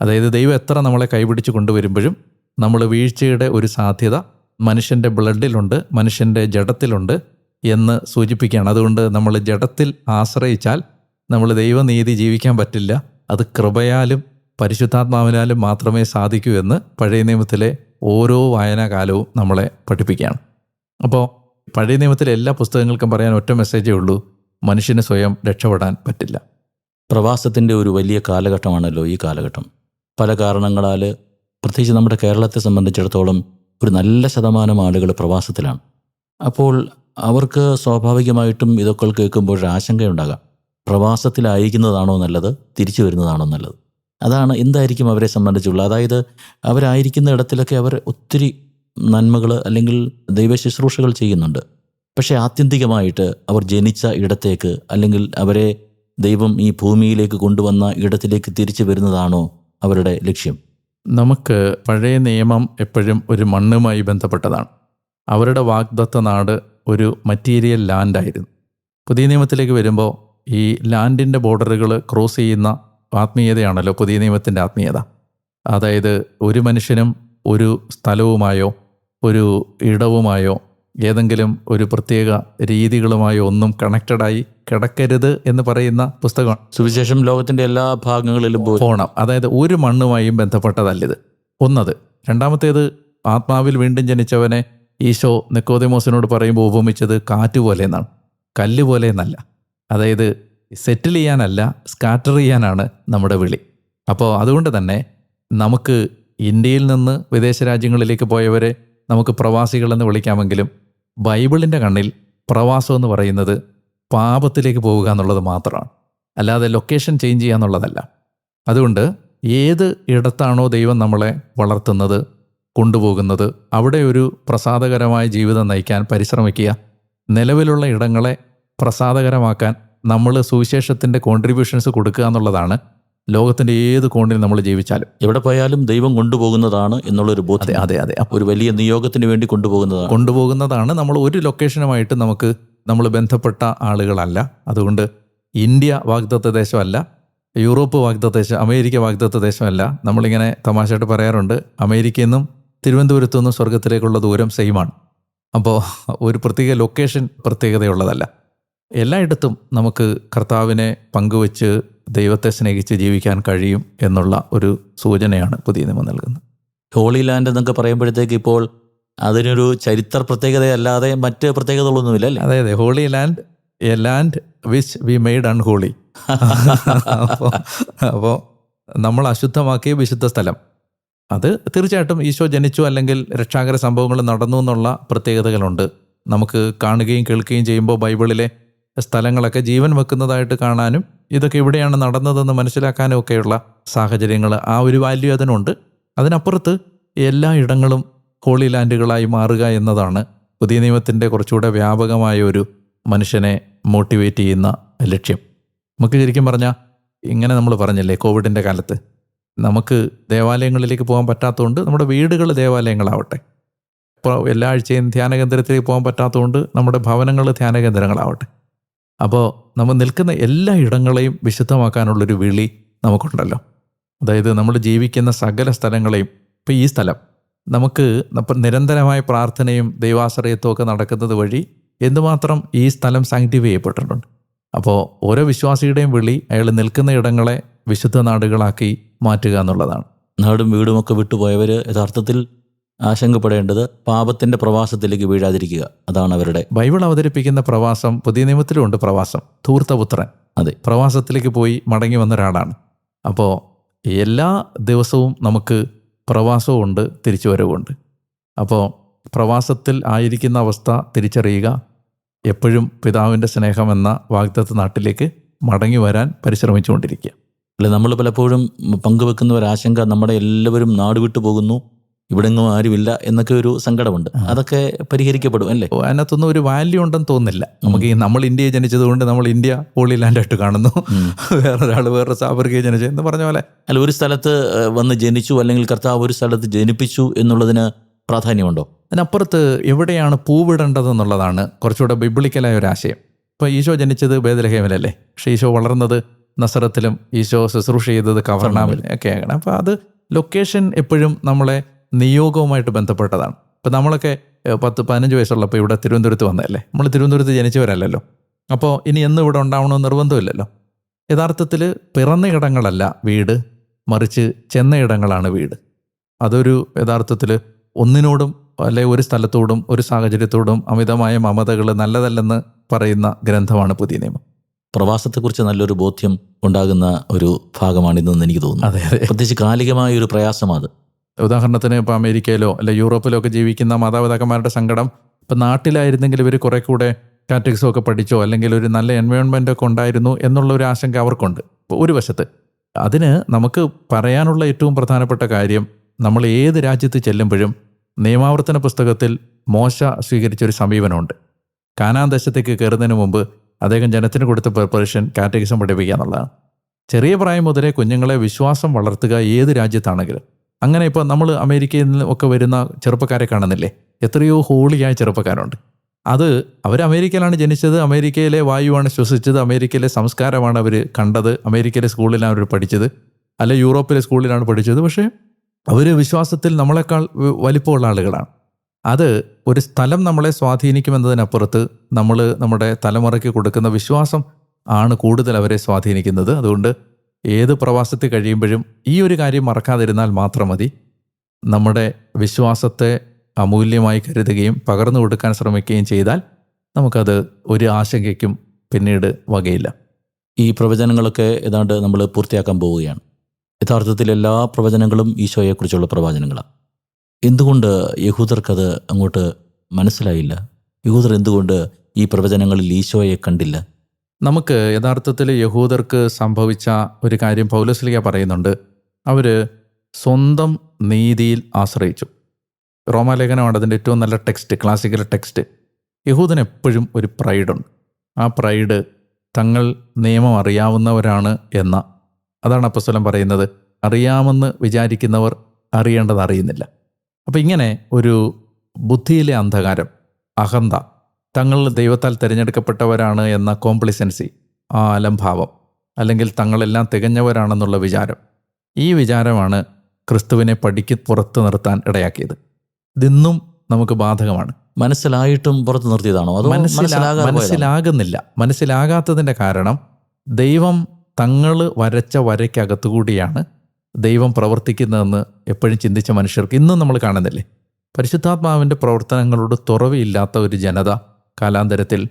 അതായത് ദൈവം എത്ര നമ്മളെ കൈപിടിച്ച് കൊണ്ടുവരുമ്പോഴും നമ്മൾ വീഴ്ചയുടെ ഒരു സാധ്യത മനുഷ്യൻ്റെ ബ്ലഡിലുണ്ട്, മനുഷ്യൻ്റെ ജഡത്തിലുണ്ട് എന്ന് സൂചിപ്പിക്കുകയാണ്. അതുകൊണ്ട് നമ്മൾ ജഡത്തിൽ ആശ്രയിച്ചാൽ നമ്മൾ ദൈവനീതി ജീവിക്കാൻ പറ്റില്ല. അത് കൃപയാലും പരിശുദ്ധാത്മാവിനാലും മാത്രമേ സാധിക്കൂ എന്ന് പഴയ നിയമത്തിലെ ഓരോ വായനാകാലവും നമ്മളെ പഠിപ്പിക്കുകയാണ്. അപ്പോൾ പഴയ നിയമത്തിലെ എല്ലാ പുസ്തകങ്ങൾക്കും പറയാൻ ഒറ്റ മെസ്സേജേ ഉള്ളൂ: മനുഷ്യന് സ്വയം രക്ഷപ്പെടാൻ പറ്റില്ല. പ്രവാസത്തിൻ്റെ ഒരു വലിയ കാലഘട്ടമാണല്ലോ ഈ കാലഘട്ടം. പല കാരണങ്ങളാൽ, പ്രത്യേകിച്ച് നമ്മുടെ കേരളത്തെ സംബന്ധിച്ചിടത്തോളം ഒരു നല്ല ശതമാനം ആളുകൾ പ്രവാസത്തിലാണ്. അപ്പോൾ അവർക്ക് സ്വാഭാവികമായിട്ടും ഇതൊക്കെ കേൾക്കുമ്പോൾ ഒരു ആശങ്കയുണ്ടാകാം. പ്രവാസത്തിലായിരിക്കുന്നതാണോ നല്ലത്, തിരിച്ചു വരുന്നതാണോ നല്ലത്? അതാണ് എന്തായിരിക്കും അവരെ സംബന്ധിച്ചുള്ള, അതായത് അവരായിരിക്കുന്ന ഇടത്തിലൊക്കെ അവർ ഒത്തിരി നന്മകൾ അല്ലെങ്കിൽ ദൈവശുശ്രൂഷകൾ ചെയ്യുന്നുണ്ട്. പക്ഷേ ആത്യന്തികമായിട്ട് അവർ ജനിച്ച ഇടത്തേക്ക് അല്ലെങ്കിൽ അവരെ ദൈവം ഈ ഭൂമിയിലേക്ക് കൊണ്ടുവന്ന ഇടത്തിലേക്ക് തിരിച്ചു വരുന്നതാണോ അവരുടെ ലക്ഷ്യം? നമുക്ക് പഴയ നിയമം എപ്പോഴും ഒരു മണ്ണുമായി ബന്ധപ്പെട്ടതാണ്. അവരുടെ വാഗ്ദത്ത നാട് ഒരു മറ്റീരിയൽ ലാൻഡായിരുന്നു. പുതിയ നിയമത്തിലേക്ക് വരുമ്പോൾ ഈ ലാൻഡിൻ്റെ ബോർഡറുകൾ ക്രോസ് ചെയ്യുന്ന ആത്മീയതയാണല്ലോ പുതിയ നിയമത്തിൻ്റെ ആത്മീയത. അതായത് ഒരു മനുഷ്യനും ഒരു സ്ഥലവുമായോ ഒരു ഇടവുമായോ ഏതെങ്കിലും ഒരു പ്രത്യേക രീതികളുമായോ ഒന്നും കണക്റ്റഡായി കിടക്കരുത് എന്ന് പറയുന്ന പുസ്തകമാണ് സുവിശേഷം. ലോകത്തിൻ്റെ എല്ലാ ഭാഗങ്ങളിലും പോകണം. അതായത് ഒരു മണ്ണുമായും ബന്ധപ്പെട്ടതല്ലിത്. ഒന്നത്. രണ്ടാമത്തേത്, ആത്മാവിൽ വീണ്ടും ജനിച്ചവനെ ഈശോ നിക്കോദെമോസിനോട് പറയുമ്പോൾ ഉപമിച്ചത് കാറ്റ് പോലെ എന്നാണ്, കല്ല് പോലെ എന്നല്ല. അതായത് സെറ്റിൽ ചെയ്യാനല്ല, സ്കാറ്റർ ചെയ്യാനാണ് നമ്മുടെ വിളി. അപ്പോൾ അതുകൊണ്ട് തന്നെ നമുക്ക് ഇന്ത്യയിൽ നിന്ന് വിദേശ രാജ്യങ്ങളിലേക്ക് പോയവരെ നമുക്ക് പ്രവാസികളെന്ന് വിളിക്കാമെങ്കിലും ബൈബിളിൻ്റെ കണ്ണിൽ പ്രവാസം എന്ന് പറയുന്നത് പാപത്തിലേക്ക് പോവുക എന്നുള്ളത് മാത്രമാണ്, അല്ലാതെ ലൊക്കേഷൻ ചേഞ്ച് ചെയ്യുക എന്നുള്ളതല്ല. അതുകൊണ്ട് ഏത് ഇടത്താണോ ദൈവം നമ്മളെ വളർത്തുന്നത്, കൊണ്ടുപോകുന്നത്, അവിടെ ഒരു പ്രസാദകരമായ ജീവിതം നയിക്കാൻ പരിശ്രമിക്കുക. നിലവിലുള്ള ഇടങ്ങളെ പ്രസാദകരമാക്കാൻ നമ്മൾ സുവിശേഷത്തിൻ്റെ കോൺട്രിബ്യൂഷൻസ് കൊടുക്കുക എന്നുള്ളതാണ് ലോകത്തിൻ്റെ ഏത് കോണിൽ നമ്മൾ ജീവിച്ചാലും. എവിടെ പോയാലും ദൈവം കൊണ്ടുപോകുന്നതാണ് എന്നുള്ളൊരു ബോധ്യം. അതെ. ഒരു വലിയ നിയോഗത്തിന് വേണ്ടി കൊണ്ടുപോകുന്നതാണ്. നമ്മൾ ഒരു ലൊക്കേഷനുമായിട്ട് നമ്മൾ ബന്ധപ്പെട്ട ആളുകളല്ല. അതുകൊണ്ട് ഇന്ത്യ വാഗ്ദത്ത ദേശമല്ല, യൂറോപ്പ് വാഗ്ദത്ത ദേശം, അമേരിക്ക വാഗ്ദത്ത ദേശമല്ല. നമ്മളിങ്ങനെ തമാശയായിട്ട് പറയാറുണ്ട്, അമേരിക്കയിൽ നിന്നും തിരുവനന്തപുരത്തു നിന്നും സ്വർഗത്തിലേക്കുള്ള ദൂരം സെയിമാണ്. അപ്പോൾ ഒരു പ്രത്യേക ലൊക്കേഷൻ പ്രത്യേകതയുള്ളതല്ല. എല്ലായിടത്തും നമുക്ക് കർത്താവിനെ പങ്കുവച്ച് ദൈവത്തെ സ്നേഹിച്ച് ജീവിക്കാൻ കഴിയും എന്നുള്ള ഒരു സൂചനയാണ് പുതിയ നിയമം നൽകുന്നത്. ഹോളി ലാൻഡ് എന്നൊക്കെ പറയുമ്പോഴത്തേക്ക് ഇപ്പോൾ അതിനൊരു ചരിത്ര പ്രത്യേകതയല്ലാതെ മറ്റ് പ്രത്യേകതകളൊന്നുമില്ല അല്ലേ? അതെ. Holy land, a land which we made unholy. അപ്പോൾ നമ്മൾ അശുദ്ധമാക്കിയ വിശുദ്ധ സ്ഥലം, അത് തീർച്ചയായിട്ടും ഈശോ ജനിച്ചു അല്ലെങ്കിൽ രക്ഷാകര സംഭവങ്ങൾ നടന്നു എന്നുള്ള പ്രത്യേകതകളുണ്ട്. നമുക്ക് കാണുകയും കേൾക്കുകയും ചെയ്യുമ്പോൾ ബൈബിളിലെ സ്ഥലങ്ങളൊക്കെ ജീവൻ വെക്കുന്നതായിട്ട് കാണാനും ഇതൊക്കെ ഇവിടെയാണ് നടന്നതെന്ന് മനസ്സിലാക്കാനും ഒക്കെയുള്ള സാഹചര്യങ്ങൾ, ആ ഒരു വാല്യൂ അതിനുണ്ട്. അതിനപ്പുറത്ത് എല്ലാ ഇടങ്ങളും ഹോളി ലാൻഡുകളായി മാറുക എന്നതാണ് പുതിയ നിയമത്തിൻ്റെ കുറച്ചുകൂടെ വ്യാപകമായ ഒരു മനുഷ്യനെ മോട്ടിവേറ്റ് ചെയ്യുന്ന ലക്ഷ്യം. നമുക്ക് ശരിക്കും പറഞ്ഞാൽ ഇങ്ങനെ നമ്മൾ പറഞ്ഞില്ലേ, കോവിഡിൻ്റെ കാലത്ത് നമുക്ക് ദേവാലയങ്ങളിലേക്ക് പോകാൻ പറ്റാത്തതുകൊണ്ട് നമ്മുടെ വീടുകൾ ദേവാലയങ്ങളാവട്ടെ, ഇപ്പോൾ എല്ലാ ആഴ്ചയും ധ്യാനകേന്ദ്രത്തിലേക്ക് പോകാൻ പറ്റാത്തതുകൊണ്ട് നമ്മുടെ ഭവനങ്ങൾ ധ്യാനകേന്ദ്രങ്ങളാവട്ടെ. അപ്പോൾ നമ്മൾ നിൽക്കുന്ന എല്ലാ ഇടങ്ങളെയും വിശുദ്ധമാക്കാനുള്ളൊരു വിളി നമുക്കുണ്ടല്ലോ. അതായത് നമ്മൾ ജീവിക്കുന്ന സകല സ്ഥലങ്ങളെയും, ഇപ്പോൾ ഈ സ്ഥലം നമുക്ക് നിരന്തരമായ പ്രാർത്ഥനയും ദൈവാശ്രയത്വം ഒക്കെ നടക്കുന്നത് വഴി എന്തുമാത്രം ഈ സ്ഥലം സാങ്ക്ടിഫൈ ചെയ്യപ്പെട്ടിട്ടുണ്ട്. അപ്പോൾ ഓരോ വിശ്വാസിയുടെയും വിളി അയാൾ നിൽക്കുന്ന ഇടങ്ങളെ വിശുദ്ധ നാടുകളാക്കി മാറ്റുക എന്നുള്ളതാണ്. നാടും വീടുമൊക്കെ വിട്ടുപോയവർ യഥാർത്ഥത്തിൽ ആശങ്കപ്പെടേണ്ടത് പാപത്തിൻ്റെ പ്രവാസത്തിലേക്ക് വീഴാതിരിക്കുക. അതാണ് അവരുടെ. ബൈബിൾ അവതരിപ്പിക്കുന്ന പ്രവാസം പുതിയ നിയമത്തിലുമുണ്ട്. പ്രവാസം, ധൂർത്തപുത്രൻ, അതെ, പ്രവാസത്തിലേക്ക് പോയി മടങ്ങി വന്ന ഒരാളാണ്. അപ്പോൾ എല്ലാ ദിവസവും നമുക്ക് പ്രവാസവും ഉണ്ട്, തിരിച്ചുവരവുമുണ്ട്. അപ്പോൾ പ്രവാസത്തിൽ ആയിരിക്കുന്ന അവസ്ഥ തിരിച്ചറിയുക, എപ്പോഴും പിതാവിൻ്റെ സ്നേഹമെന്ന വാഗ്ദത്ത നാട്ടിലേക്ക് മടങ്ങി വരാൻ പരിശ്രമിച്ചുകൊണ്ടിരിക്കുക. അല്ലെ, നമ്മൾ പലപ്പോഴും പങ്കുവെക്കുന്ന ഒരാശങ്ക, നമ്മുടെ എല്ലാവരും നാട് വിട്ടു പോകുന്നു, ഇവിടെങ്ങും ആരുമില്ല എന്നൊക്കെ ഒരു സങ്കടമുണ്ട്. അതൊക്കെ പരിഹരിക്കപ്പെടും അല്ലേ? അതിനകത്തൊന്നും ഒരു വാല്യൂ ഉണ്ടെന്ന് തോന്നുന്നില്ല നമുക്ക്. നമ്മൾ ഇന്ത്യയിൽ ജനിച്ചതുകൊണ്ട് നമ്മൾ ഇന്ത്യ ഹോളി ലാൻഡായിട്ട് കാണുന്നു, വേറൊരാൾ വേറൊരു സാബർഗയെ ജനിച്ചു എന്ന് പറഞ്ഞ പോലെ. അല്ല, ഒരു സ്ഥലത്ത് വന്ന് ജനിച്ചു അല്ലെങ്കിൽ കർത്താവ് ഒരു സ്ഥലത്ത് ജനിപ്പിച്ചു എന്നുള്ളതിന് പ്രാധാന്യമുണ്ടോ? അതിനപ്പുറത്ത് എവിടെയാണ് പൂവിടേണ്ടതെന്നുള്ളതാണ് കുറച്ചുകൂടെ ബിബ്ലിക്കലായ ഒരു ആശയം. ഇപ്പോൾ ഈശോ ജനിച്ചത് ബേത്ലഹേമിലല്ലേ, പക്ഷേ ഈശോ വളർന്നത് നസറത്തിലും ഈശോ ശുശ്രൂഷ ചെയ്തത് കവർനാമിൽ ഒക്കെ ആകണം. അപ്പോൾ അത് ലൊക്കേഷൻ എപ്പോഴും നമ്മളെ നിയോഗവുമായിട്ട് ബന്ധപ്പെട്ടതാണ്. ഇപ്പം നമ്മളൊക്കെ 10-15 വയസ്സുള്ളപ്പോൾ ഇവിടെ തിരുവനന്തപുരത്ത് വന്നതല്ലേ, നമ്മൾ തിരുവനന്തപുരത്ത് ജനിച്ചവരല്ലല്ലോ. അപ്പോൾ ഇനി എന്നും ഇവിടെ ഉണ്ടാവണമെന്ന് നിർബന്ധമില്ലല്ലോ. യഥാർത്ഥത്തിൽ പിറന്ന ഇടങ്ങളല്ല വീട്, മറിച്ച് ചെന്ന ഇടങ്ങളാണ് വീട്. അതൊരു യഥാർത്ഥത്തിൽ ഒന്നിനോടും അല്ലെ ഒരു സ്ഥലത്തോടും ഒരു സാഹചര്യത്തോടും അമിതമായ മമതകൾ നല്ലതല്ലെന്ന് പറയുന്ന ഗ്രന്ഥമാണ് പുതിയ നിയമം. പ്രവാസത്തെക്കുറിച്ച് നല്ലൊരു ബോധ്യം ഉണ്ടാകുന്ന ഒരു ഭാഗമാണിതെന്ന് എനിക്ക് തോന്നുന്നു. അതെ അതെ. പ്രത്യേകിച്ച് കാലികമായ ഒരു പ്രയാസമാണ്. ഉദാഹരണത്തിന് ഇപ്പോൾ അമേരിക്കയിലോ അല്ലെ യൂറോപ്പിലോ ഒക്കെ ജീവിക്കുന്ന മാതാപിതാക്കന്മാരുടെ സങ്കടം, ഇപ്പം നാട്ടിലായിരുന്നെങ്കിൽ ഇവർ കുറെ കൂടെ കാറ്റഗറിസോ ഒക്കെ പഠിച്ചോ അല്ലെങ്കിൽ ഒരു നല്ല എൻവയോൺമെൻ്റ് ഒക്കെ ഉണ്ടായിരുന്നു എന്നുള്ള ഒരു ആശങ്ക അവർക്കുണ്ട്. ഒരു വശത്ത് അതിന് നമുക്ക് പറയാനുള്ള ഏറ്റവും പ്രധാനപ്പെട്ട കാര്യം, നമ്മൾ ഏത് രാജ്യത്ത് ചെല്ലുമ്പോഴും നിയമാവർത്തന പുസ്തകത്തിൽ മോശ സ്വീകരിച്ചൊരു സമീപനമുണ്ട്. കാനാൻ ദേശത്തേക്ക് കയറുന്നതിന് മുമ്പ് അദ്ദേഹം ജനത്തിന് കൊടുത്ത പ്രിപ്പറേഷൻ കാറ്റഗറിസം പഠിപ്പിക്കുക എന്നുള്ളതാണ്. ചെറിയ പ്രായം മുതലേ കുഞ്ഞുങ്ങളെ വിശ്വാസം വളർത്തുക ഏത് രാജ്യത്താണെങ്കിലും. അങ്ങനെ ഇപ്പോൾ നമ്മൾ അമേരിക്കയിൽ നിന്ന് ഒക്കെ വരുന്ന ചെറുപ്പക്കാരെ കാണുന്നില്ലേ, എത്രയോ ഹോളിയായ ചെറുപ്പക്കാരുണ്ട്. അത് അവർ അമേരിക്കയിലാണ് ജനിച്ചത്, അമേരിക്കയിലെ വായുവാണ് ശ്വസിച്ചത്, അമേരിക്കയിലെ സംസ്കാരമാണ് അവർ കണ്ടത്, അമേരിക്കയിലെ സ്കൂളിലാണ് അവർ പഠിച്ചത്, അല്ലെ യൂറോപ്പിലെ സ്കൂളിലാണ് പഠിച്ചത്. പക്ഷേ അവർ വിശ്വാസത്തിൽ നമ്മളെക്കാൾ വലിപ്പമുള്ള ആളുകളാണ്. അത് ഒരു സ്ഥലം നമ്മളെ സ്വാധീനിക്കുമെന്നതിനപ്പുറത്ത് നമ്മൾ നമ്മുടെ തലമുറയ്ക്ക് കൊടുക്കുന്ന വിശ്വാസം ആണ് കൂടുതൽ അവരെ സ്വാധീനിക്കുന്നത്. അതുകൊണ്ട് ഏത് പ്രവാസത്തിൽ കഴിയുമ്പോഴും ഈ ഒരു കാര്യം മറക്കാതിരുന്നാൽ മാത്രം മതി. നമ്മുടെ വിശ്വാസത്തെ അമൂല്യമായി കരുതുകയും പകർന്നു കൊടുക്കാൻ ശ്രമിക്കുകയും ചെയ്താൽ നമുക്കത് ഒരു ആശങ്കയ്ക്കും പിന്നീട് വകയില്ല. ഈ പ്രവചനങ്ങളൊക്കെ ഏതാണ്ട് നമ്മൾ പൂർത്തിയാക്കാൻ പോവുകയാണ്. യഥാർത്ഥത്തിൽ എല്ലാ പ്രവചനങ്ങളും ഈശോയെക്കുറിച്ചുള്ള പ്രവചനങ്ങളാണ്. എന്തുകൊണ്ട് യഹൂദർക്കത് അങ്ങോട്ട് മനസ്സിലായില്ല? യഹൂദർ എന്തുകൊണ്ട് ഈ പ്രവചനങ്ങളിൽ ഈശോയെ കണ്ടില്ല? നമുക്ക് യഥാർത്ഥത്തിൽ യഹൂദർക്ക് സംഭവിച്ച ഒരു കാര്യം പൗലോസ്ലീഹ പറയുന്നുണ്ട്. അവർ സ്വന്തം നീതിയിൽ ആശ്രയിച്ചു. റോമാലേഖനമാണ് അതിൻ്റെ ഏറ്റവും നല്ല ടെക്സ്റ്റ്, ക്ലാസിക്കൽ ടെക്സ്റ്റ്. യഹൂദന് എപ്പോഴും ഒരു പ്രൈഡുണ്ട്. ആ പ്രൈഡ് തങ്ങൾ നിയമം അറിയാവുന്നവരാണ് എന്ന, അതാണ് അപ്പോസ്തലൻ പറയുന്നത്, അറിയാമെന്ന് വിചാരിക്കുന്നവർ അറിയേണ്ടത് അറിയുന്നില്ല. അപ്പം ഇങ്ങനെ ഒരു ബുദ്ധിയിലെ അന്ധകാരം, അഹന്ത, തങ്ങൾ ദൈവത്താൽ തിരഞ്ഞെടുക്കപ്പെട്ടവരാണ് എന്ന കോംപ്ലിസൻസി, ആ അലംഭാവം, അല്ലെങ്കിൽ തങ്ങളെല്ലാം തികഞ്ഞവരാണെന്നുള്ള വിചാരം, ഈ വിചാരമാണ് ക്രിസ്തുവിനെ പടിക്ക് പുറത്ത് നിർത്താൻ ഇടയാക്കിയത്. ഇന്നും നമുക്ക് ബാധകമാണ്. മനസ്സിലായിട്ടും പുറത്ത് നിർത്തിയതാണോ? അതോ മനസ്സിലാകുന്നില്ല. മനസ്സിലാകാത്തതിൻ്റെ കാരണം ദൈവം തങ്ങൾ വരച്ച വരയ്ക്കകത്തുകൂടിയാണ് ദൈവം പ്രവർത്തിക്കുന്നതെന്ന് എപ്പോഴും ചിന്തിച്ച മനുഷ്യർക്ക് ഇന്നും നമ്മൾ കാണുന്നില്ലേ. പരിശുദ്ധാത്മാവിൻ്റെ പ്രവർത്തനങ്ങളോട് തുറവിയില്ലാത്ത ഒരു ജനത കാലാന്തരത്തിൽ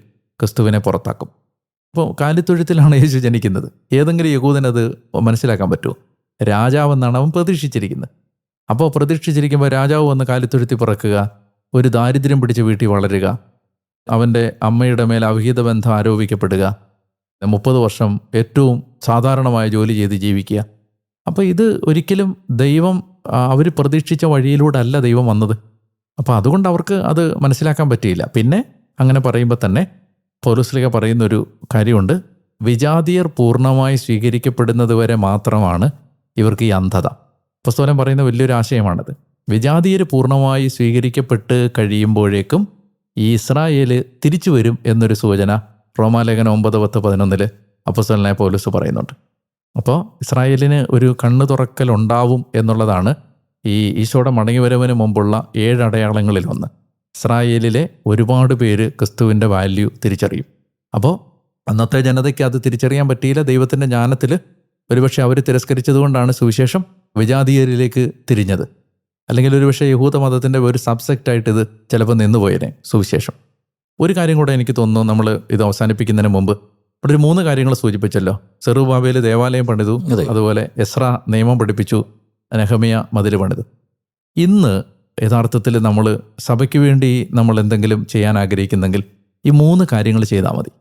ക്രിസ്തുവിനെ പുറത്താക്കും. അപ്പോൾ കാലിത്തൊഴുത്തിലാണ് യേശു ജനിക്കുന്നത്. ഏതെങ്കിലും യഹൂദനത് മനസ്സിലാക്കാൻ പറ്റുമോ? രാജാവെന്നാണ് അവൻ പ്രതീക്ഷിച്ചിരിക്കുന്നത്. അപ്പോൾ പ്രതീക്ഷിച്ചിരിക്കുമ്പോൾ രാജാവ് വന്ന് കാലിത്തൊഴുത്തി പിറക്കുക, ഒരു ദാരിദ്ര്യം പിടിച്ച് വീട്ടിൽ വളരുക, അവൻ്റെ അമ്മയുടെ മേൽ അവിഹിത ബന്ധം ആരോപിക്കപ്പെടുക, 30 വർഷം ഏറ്റവും സാധാരണമായ ജോലി ചെയ്ത് ജീവിക്കുക. അപ്പോൾ ഇത് ഒരിക്കലും ദൈവം അവർ പ്രതീക്ഷിച്ച വഴിയിലൂടെ അല്ല ദൈവം വന്നത്. അപ്പോൾ അതുകൊണ്ട് അവർക്ക് അത് മനസ്സിലാക്കാൻ പറ്റിയില്ല. പിന്നെ അങ്ങനെ പറയുമ്പോൾ തന്നെ പൗലോസ്ലീഹ പറയുന്നൊരു കാര്യമുണ്ട്, വിജാതിയർ പൂർണ്ണമായി സ്വീകരിക്കപ്പെടുന്നത് വരെ മാത്രമാണ് ഇവർക്ക് ഈ അന്ധത. അപ്പോസ്തലൻ പറയുന്ന വലിയൊരു ആശയമാണത്. വിജാതിയർ പൂർണ്ണമായി സ്വീകരിക്കപ്പെട്ട് കഴിയുമ്പോഴേക്കും ഈ ഇസ്രായേൽ തിരിച്ചു വരും എന്നൊരു സൂചന റോമാലേഖനം 9:10-11 അപ്പോസ്തലനായ പൗലോസ് പറയുന്നുണ്ട്. അപ്പോൾ ഇസ്രായേലിന് ഒരു കണ്ണു തുറക്കലുണ്ടാവും എന്നുള്ളതാണ് ഈ ഈശോയുടെ മടങ്ങിവരവിന് മുമ്പുള്ള 7 അടയാളങ്ങളിൽ ഒന്ന്. ഇസ്രായേലിലെ ഒരുപാട് പേര് ക്രിസ്തുവിൻ്റെ വാല്യൂ തിരിച്ചറിയും. അപ്പോൾ അന്നത്തെ ജനതയ്ക്ക് അത് തിരിച്ചറിയാൻ പറ്റിയില്ല. ദൈവത്തിൻ്റെ ജ്ഞാനത്തിൽ ഒരുപക്ഷെ അവർ തിരസ്കരിച്ചതുകൊണ്ടാണ് സുവിശേഷം വിജാതീയരിലേക്ക് തിരിഞ്ഞത്. അല്ലെങ്കിൽ ഒരുപക്ഷെ യഹൂദ മതത്തിൻ്റെ ഒരു സബ്സെക്റ്റായിട്ട് ഇത് ചിലപ്പോൾ നിന്നുപോയേനെ സുവിശേഷം. ഒരു കാര്യം കൂടെ എനിക്ക് തോന്നുന്നു, നമ്മൾ ഇത് അവസാനിപ്പിക്കുന്നതിന് മുമ്പ് ഇവിടെ ഒരു 3 കാര്യങ്ങൾ സൂചിപ്പിച്ചല്ലോ. സെറുബാബേൽ ദേവാലയം പണിതു, അതുപോലെ എസ്ര നിയമം പഠിപ്പിച്ചു, നെഹമ്യാ മതിൽ പണിതു. ഇന്ന് യഥാർത്ഥത്തിൽ നമ്മൾ സഭയ്ക്ക് വേണ്ടി നമ്മൾ എന്തെങ്കിലും ചെയ്യാൻ ആഗ്രഹിക്കുന്നെങ്കിൽ ഈ 3 കാര്യങ്ങൾ ചെയ്താൽ മതി.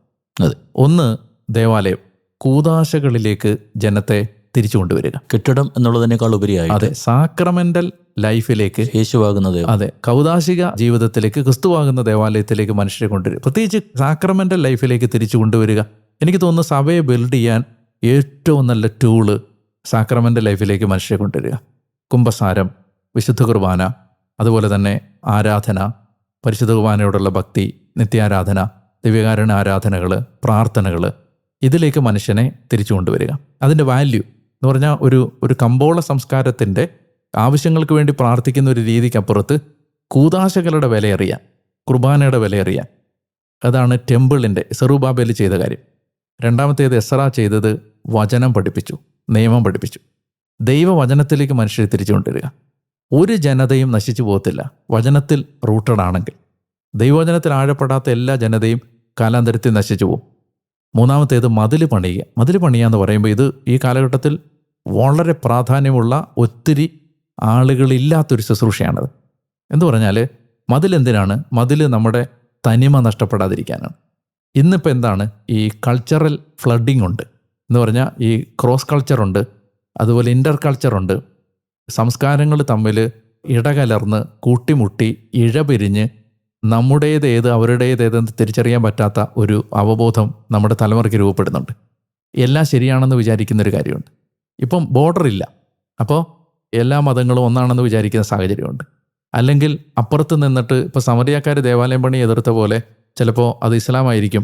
ഒന്ന്, ദേവാലയം കൂദാശകളിലേക്ക് ജനത്തെ തിരിച്ചു കൊണ്ടുവരിക. കെട്ടിടം എന്നുള്ളതിനേക്കാൾ ഉപരിയായി അതെ, സാക്രമെന്റൽ ലൈഫിലേക്ക്, യേശുവാകുന്നത്, അതെ, കൗദാശിക ജീവിതത്തിലേക്ക്, ക്രിസ്തുവാകുന്ന ദേവാലയത്തിലേക്ക് മനുഷ്യരെ കൊണ്ടുവരിക. പ്രത്യേകിച്ച് സാക്രമെന്റൽ ലൈഫിലേക്ക് തിരിച്ചു കൊണ്ടുവരിക. എനിക്ക് തോന്നുന്നു സഭയെ ബിൽഡ് ചെയ്യാൻ ഏറ്റവും നല്ല ടൂള് സാക്രമെന്റൽ ലൈഫിലേക്ക് മനുഷ്യരെ കൊണ്ടുവരിക. കുംഭസാരം, വിശുദ്ധ കുർബാന, അതുപോലെ തന്നെ ആരാധന, പരിശുദ്ധ കുർബാനയോടുള്ള ഭക്തി, നിത്യാരാധന, ദിവ്യകാരുണ്യ ആരാധനകൾ, പ്രാർത്ഥനകൾ, ഇതിലേക്ക് മനുഷ്യനെ തിരിച്ചു കൊണ്ടുവരിക. അതിൻ്റെ വാല്യൂ എന്ന് പറഞ്ഞാൽ ഒരു കമ്പോള സംസ്കാരത്തിൻ്റെ ആവശ്യങ്ങൾക്ക് വേണ്ടി പ്രാർത്ഥിക്കുന്ന ഒരു രീതിക്കപ്പുറത്ത് കൂദാശകളുടെ വിലയറിയാൻ, കുർബാനയുടെ വിലയറിയാൻ, അതാണ് ടെമ്പിളിൻ്റെ സെറുബാബേൽ ചെയ്ത കാര്യം. രണ്ടാമത്തേത് എസ്രാ ചെയ്തത് വചനം പഠിപ്പിച്ചു, നിയമം പഠിപ്പിച്ചു. ദൈവവചനത്തിലേക്ക് മനുഷ്യരെ തിരിച്ചു കൊണ്ടുവരിക. ഒരു ജനതയും നശിച്ചു പോകത്തില്ല വചനത്തിൽ റൂട്ടഡ് ആണെങ്കിൽ. ദൈവവചനത്തിൽ ആഴപ്പെടാത്ത എല്ലാ ജനതയും കാലാന്തരത്തിൽ നശിച്ചു പോകും. മൂന്നാമത്തേത് മതിൽ പണിയുക. മതിൽ പണിയുക എന്ന് പറയുമ്പോൾ ഇത് ഈ കാലഘട്ടത്തിൽ വളരെ പ്രാധാന്യമുള്ള ഒത്തിരി ആളുകളില്ലാത്തൊരു ശുശ്രൂഷയാണത്. എന്ന് പറഞ്ഞാൽ മതിൽ എന്തിനാണ്? മതിൽ നമ്മുടെ തനിമ നഷ്ടപ്പെടാതിരിക്കാനാണ്. ഇന്നിപ്പോൾ എന്താണ്, ഈ കൾച്ചറൽ ഫ്ലഡിങ് ഉണ്ട് എന്ന് പറഞ്ഞാൽ ഈ ക്രോസ് കൾച്ചറുണ്ട്, അതുപോലെ ഇൻ്റർ കൾച്ചറുണ്ട്. സംസ്കാരങ്ങൾ തമ്മിൽ ഇടകലർന്ന് കൂട്ടിമുട്ടി ഇഴപിരിഞ്ഞ് നമ്മുടേതേത് അവരുടേതേതെന്ന് തിരിച്ചറിയാൻ പറ്റാത്ത ഒരു അവബോധം നമ്മുടെ തലമുറയ്ക്ക് രൂപപ്പെടുന്നുണ്ട്. എല്ലാം ശരിയാണെന്ന് വിചാരിക്കുന്നൊരു കാര്യമുണ്ട്. ഇപ്പം ബോർഡറില്ല, അപ്പോൾ എല്ലാ മതങ്ങളും ഒന്നാണെന്ന് വിചാരിക്കുന്ന സാഹചര്യമുണ്ട്. അല്ലെങ്കിൽ അപ്പുറത്ത് നിന്നിട്ട് ഇപ്പോൾ സമറിയാക്കാർ ദേവാലയം പണി എതിർത്ത പോലെ ചിലപ്പോൾ അത് ഇസ്ലാമായിരിക്കും,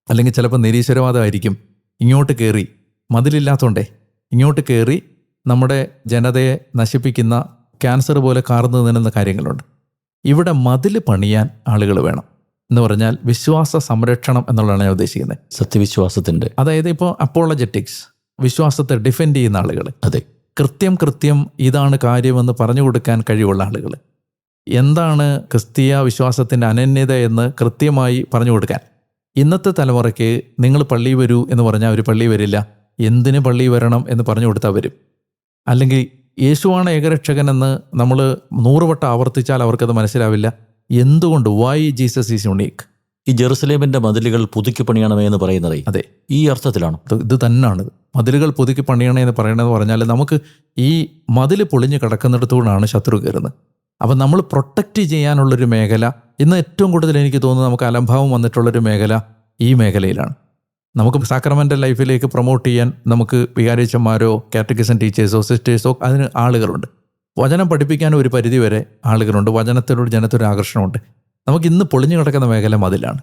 അല്ലെങ്കിൽ ചിലപ്പോൾ നിരീശ്വരവാദമായിരിക്കും. ഇങ്ങോട്ട് കയറി, മതിലില്ലാത്തതുകൊണ്ടേ ഇങ്ങോട്ട് കയറി നമ്മുടെ ജനതയെ നശിപ്പിക്കുന്ന ക്യാൻസർ പോലെ കാർന്നു നിന്നുന്ന കാര്യങ്ങളുണ്ട്. ഇവിടെ മതിൽ പണിയാൻ ആളുകൾ വേണം എന്ന് പറഞ്ഞാൽ വിശ്വാസ സംരക്ഷണം എന്നുള്ളതാണ് ഞാൻ ഉദ്ദേശിക്കുന്നത്. സത്യവിശ്വാസത്തിൻ്റെ, അതായത് ഇപ്പോൾ അപ്പോളജറ്റിക്സ്, വിശ്വാസത്തെ ഡിഫെൻഡ് ചെയ്യുന്ന ആളുകൾ, അതെ, കൃത്യം ഇതാണ് കാര്യമെന്ന് പറഞ്ഞു കൊടുക്കാൻ കഴിവുള്ള ആളുകൾ, എന്താണ് ക്രിസ്തീയ വിശ്വാസത്തിൻ്റെ അനന്യത എന്ന് കൃത്യമായി പറഞ്ഞു കൊടുക്കാൻ. ഇന്നത്തെ തലമുറയ്ക്ക് നിങ്ങൾ പള്ളി വരൂ എന്ന് പറഞ്ഞാൽ അവർ പള്ളി വരില്ല. എന്തിന് പള്ളി വരണം എന്ന് പറഞ്ഞു കൊടുത്താൽ വരും. അല്ലെങ്കിൽ യേശുവാണ് ഏകരക്ഷകനെന്ന് നമ്മൾ 100 വട്ടം ആവർത്തിച്ചാൽ അവർക്കത് മനസ്സിലാവില്ല. എന്തുകൊണ്ട്? Why Jesus is unique. ഈ ജെറുസലേമിൻ്റെ മതിലുകൾ പുതുക്കി പണിയണമേ എന്ന് പറയുന്നത് അതെ, ഈ അർത്ഥത്തിലാണ്. ഇത് തന്നെയാണ്. മതിലുകൾ പുതുക്കി പണിയണേ എന്ന് പറയണമെന്ന് പറഞ്ഞാൽ നമുക്ക് ഈ മതിൽ പൊളിഞ്ഞ് കിടക്കുന്നിടത്തുകൊണ്ടാണ് ശത്രു കയറുന്നത്. അപ്പം നമ്മൾ പ്രൊട്ടക്റ്റ് ചെയ്യാനുള്ളൊരു മേഖല ഇന്ന് ഏറ്റവും കൂടുതൽ എനിക്ക് തോന്നുന്നു നമുക്ക് അലംഭാവം വന്നിട്ടുള്ളൊരു മേഖല ഈ മേഖലയിലാണ്. നമുക്ക് സാക്രമെൻ്റൽ ലൈഫിലേക്ക് പ്രൊമോട്ട് ചെയ്യാൻ നമുക്ക് വികാരിച്ചന്മാരോ കാറ്റഗിസം ടീച്ചേഴ്സോ സിസ്റ്റേഴ്സോ അതിന് ആളുകളുണ്ട്. വചനം പഠിപ്പിക്കാനും ഒരു പരിധി വരെ ആളുകളുണ്ട്. വചനത്തിനോട് ജനത്തൊരു ആകർഷണമുണ്ട്. നമുക്ക് ഇന്ന് പൊളിഞ്ഞു കിടക്കുന്ന മേഖല മതിലാണ്.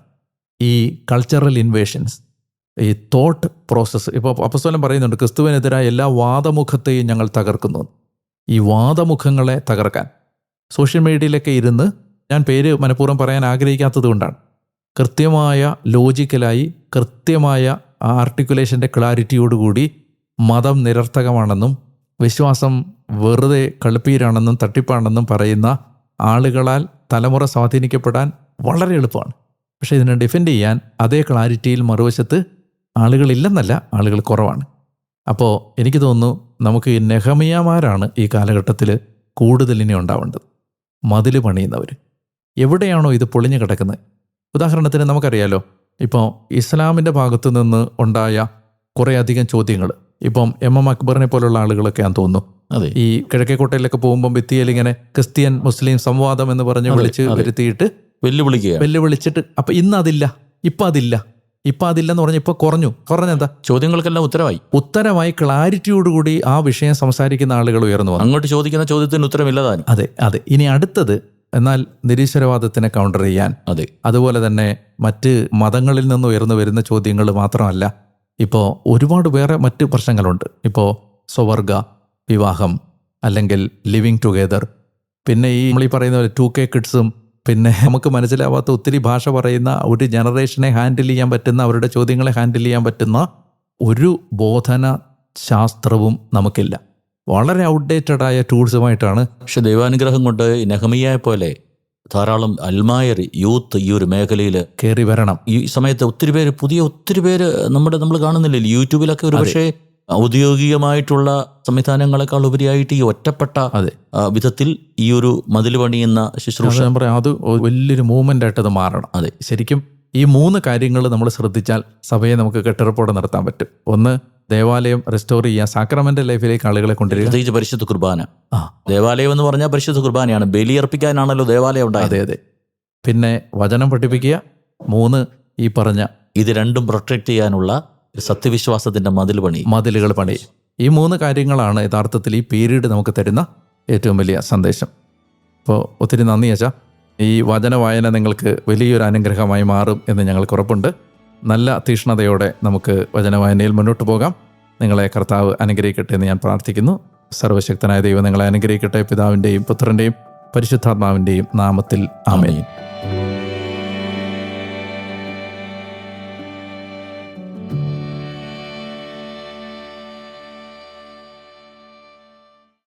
ഈ കൾച്ചറൽ ഇൻവേഷൻസ്, ഈ തോട്ട് പ്രോസസ്സ്. ഇപ്പോൾ അപ്പസ്തലൻ പറയുന്നുണ്ട് ക്രിസ്തുവിനെതിരായ എല്ലാ വാദമുഖത്തെയും ഞങ്ങൾ തകർക്കുന്നു. ഈ വാദമുഖങ്ങളെ തകർക്കാൻ സോഷ്യൽ മീഡിയയിലൊക്കെ ഇരുന്ന്, ഞാൻ പേര് മനഃപൂർവ്വം പറയാൻ ആഗ്രഹിക്കാത്തത് കൊണ്ടാണ്, കൃത്യമായ ലോജിക്കലായി കൃത്യമായ ആർട്ടിക്കുലേഷൻ്റെ ക്ലാരിറ്റിയോടുകൂടി മതം നിരർത്ഥകമാണെന്നും വിശ്വാസം വെറുതെ കളിപ്പീരാണെന്നും തട്ടിപ്പാണെന്നും പറയുന്ന ആളുകളാൽ തലമുറ സ്വാധീനിക്കപ്പെടാൻ വളരെ എളുപ്പമാണ്. പക്ഷേ ഇതിനെ ഡിഫെൻഡ് ചെയ്യാൻ അതേ ക്ലാരിറ്റിയിൽ മറുവശത്ത് ആളുകളില്ലെന്നല്ല, ആളുകൾ കുറവാണ്. അപ്പോൾ എനിക്ക് തോന്നുന്നു നമുക്ക് ഈ നെഹമിയാമാരാണ് ഈ കാലഘട്ടത്തിൽ കൂടുതൽ ഇനി ഉണ്ടാവേണ്ടത്. മതിൽ പണിയുന്നവർ. എവിടെയാണോ ഇത് പൊളിഞ്ഞു കിടക്കുന്നത്? ഉദാഹരണത്തിന് നമുക്കറിയാലോ, ഇപ്പോൾ ഇസ്ലാമിൻ്റെ ഭാഗത്തു നിന്ന് ഉണ്ടായ കുറേയധികം ചോദ്യങ്ങൾ, ഇപ്പം എം അക്ബറിനെ പോലുള്ള ആളുകളൊക്കെയാണെന്ന് തോന്നുന്നു. അതെ, ഈ കിഴക്കേക്കോട്ടയിലൊക്കെ പോകുമ്പം ഭിത്തിയിൽ ഇങ്ങനെ ക്രിസ്ത്യൻ മുസ്ലിം സംവാദം എന്ന് പറഞ്ഞ് വിളിച്ച് വരുത്തിയിട്ട് വെല്ലുവിളിച്ചിട്ട് അപ്പം ഇന്ന് അതില്ല, ഇപ്പം അതില്ലെന്ന് പറഞ്ഞ് ഇപ്പോൾ കുറഞ്ഞെന്താ? ചോദ്യങ്ങൾക്കെല്ലാം ഉത്തരമായി ക്ലാരിറ്റിയോടുകൂടി ആ വിഷയം സംസാരിക്കുന്ന ആളുകൾ ഉയർന്നു വന്നു. അങ്ങോട്ട് ചോദിക്കുന്ന ചോദ്യത്തിന് ഉത്തരമില്ലതാനും. അതെ. ഇനി അടുത്തത്, എന്നാൽ നിരീശ്വരവാദത്തിനെ കൗണ്ടർ ചെയ്യാൻ, അതെ, അതുപോലെ തന്നെ മറ്റ് മതങ്ങളിൽ നിന്ന് ഉയർന്നു വരുന്ന ചോദ്യങ്ങൾ മാത്രമല്ല, ഇപ്പോൾ ഒരുപാട് വേറെ മറ്റ് പ്രശ്നങ്ങളുണ്ട്. ഇപ്പോൾ സ്വവർഗ വിവാഹം, അല്ലെങ്കിൽ ലിവിങ് ടുഗെദർ, പിന്നെ ഈ നമ്മൾ ഈ പറയുന്ന 2K കിഡ്സും, പിന്നെ നമുക്ക് മനസ്സിലാവാത്ത ഒത്തിരി ഭാഷ പറയുന്ന ഒരു ജനറേഷനെ ഹാൻഡിൽ ചെയ്യാൻ പറ്റുന്ന, അവരുടെ ചോദ്യങ്ങളെ ഹാൻഡിൽ ചെയ്യാൻ പറ്റുന്ന ഒരു ബോധന ശാസ്ത്രവും നമുക്കില്ല. വളരെ ഔട്ട്ഡേറ്റഡായ ടൂൾസുമായിട്ടാണ്. പക്ഷെ ദൈവാനുഗ്രഹം കൊണ്ട് നെഹമിയയെ പോലെ ധാരാളം അൽമായർ യൂത്ത് ഈ ഒരു മേഖലയിൽ കയറി വരണം. ഈ സമയത്ത് ഒത്തിരി പേര് നമ്മൾ കാണുന്നില്ലേ യൂട്യൂബിലൊക്കെ, ഒരു പക്ഷേ ഔദ്യോഗികമായിട്ടുള്ള സംവിധാനങ്ങളെക്കാൾ ഉപരിയായിട്ട് ഈ ഒറ്റപ്പെട്ട വിധത്തിൽ ഈ ഒരു മതിൽ പണിയുന്ന ശുശ്രൂഷ, അത് വലിയൊരു മൂവ്മെന്റ് ആയിട്ട് അത് മാറണം. അതെ, ശരിക്കും ഈ 3 കാര്യങ്ങൾ നമ്മൾ ശ്രദ്ധിച്ചാൽ സഭയെ നമുക്ക് കെട്ടുറപ്പോടെ നടത്താൻ പറ്റും. ഒന്ന്, ദേവാലയം റെസ്റ്റോർ ചെയ്യുക, സാക്രമെന്റൽ ലൈഫിലേക്ക് ആളുകളെ കൊണ്ടുവരിക, പ്രത്യേകിച്ച് പരിശുദ്ധ കുർബാന. ദേവാലയം എന്ന് പറഞ്ഞാൽ പരിശുദ്ധ കുർബാനയാണ്, ബലിയർപ്പിക്കാനാണല്ലോ ദേവാലയം ഉണ്ടായത്. അതെ. പിന്നെ വചനം പഠിപ്പിക്കുക. 3, ഈ പറഞ്ഞ ഇത് രണ്ടും പ്രൊട്ടക്ട് ചെയ്യാനുള്ള സത്യവിശ്വാസത്തിന്റെ മതിലുകൾ പണി. ഈ 3 കാര്യങ്ങളാണ് യഥാർത്ഥത്തിൽ ഈ പീരീഡ് നമുക്ക് തരുന്ന ഏറ്റവും വലിയ സന്ദേശം. അപ്പോൾ ഒത്തിരി നന്ദി അച്ഛാ. ഈ വചന വായന നിങ്ങൾക്ക് വലിയൊരു അനുഗ്രഹമായി മാറും എന്ന് ഞങ്ങൾക്ക് ഉറപ്പുണ്ട്. നല്ല തീഷ്ണതയോടെ നമുക്ക് വചനവായനയിൽ മുന്നോട്ട് പോകാം. നിങ്ങളെ കർത്താവ് അനുഗ്രഹിക്കട്ടെ എന്ന് ഞാൻ പ്രാർത്ഥിക്കുന്നു. സർവശക്തനായ ദൈവം നിങ്ങളെ അനുഗ്രഹിക്കട്ടെ. പിതാവിൻ്റെയും പുത്രൻ്റെയും പരിശുദ്ധാത്മാവിൻ്റെയും നാമത്തിൽ ആമേൻ.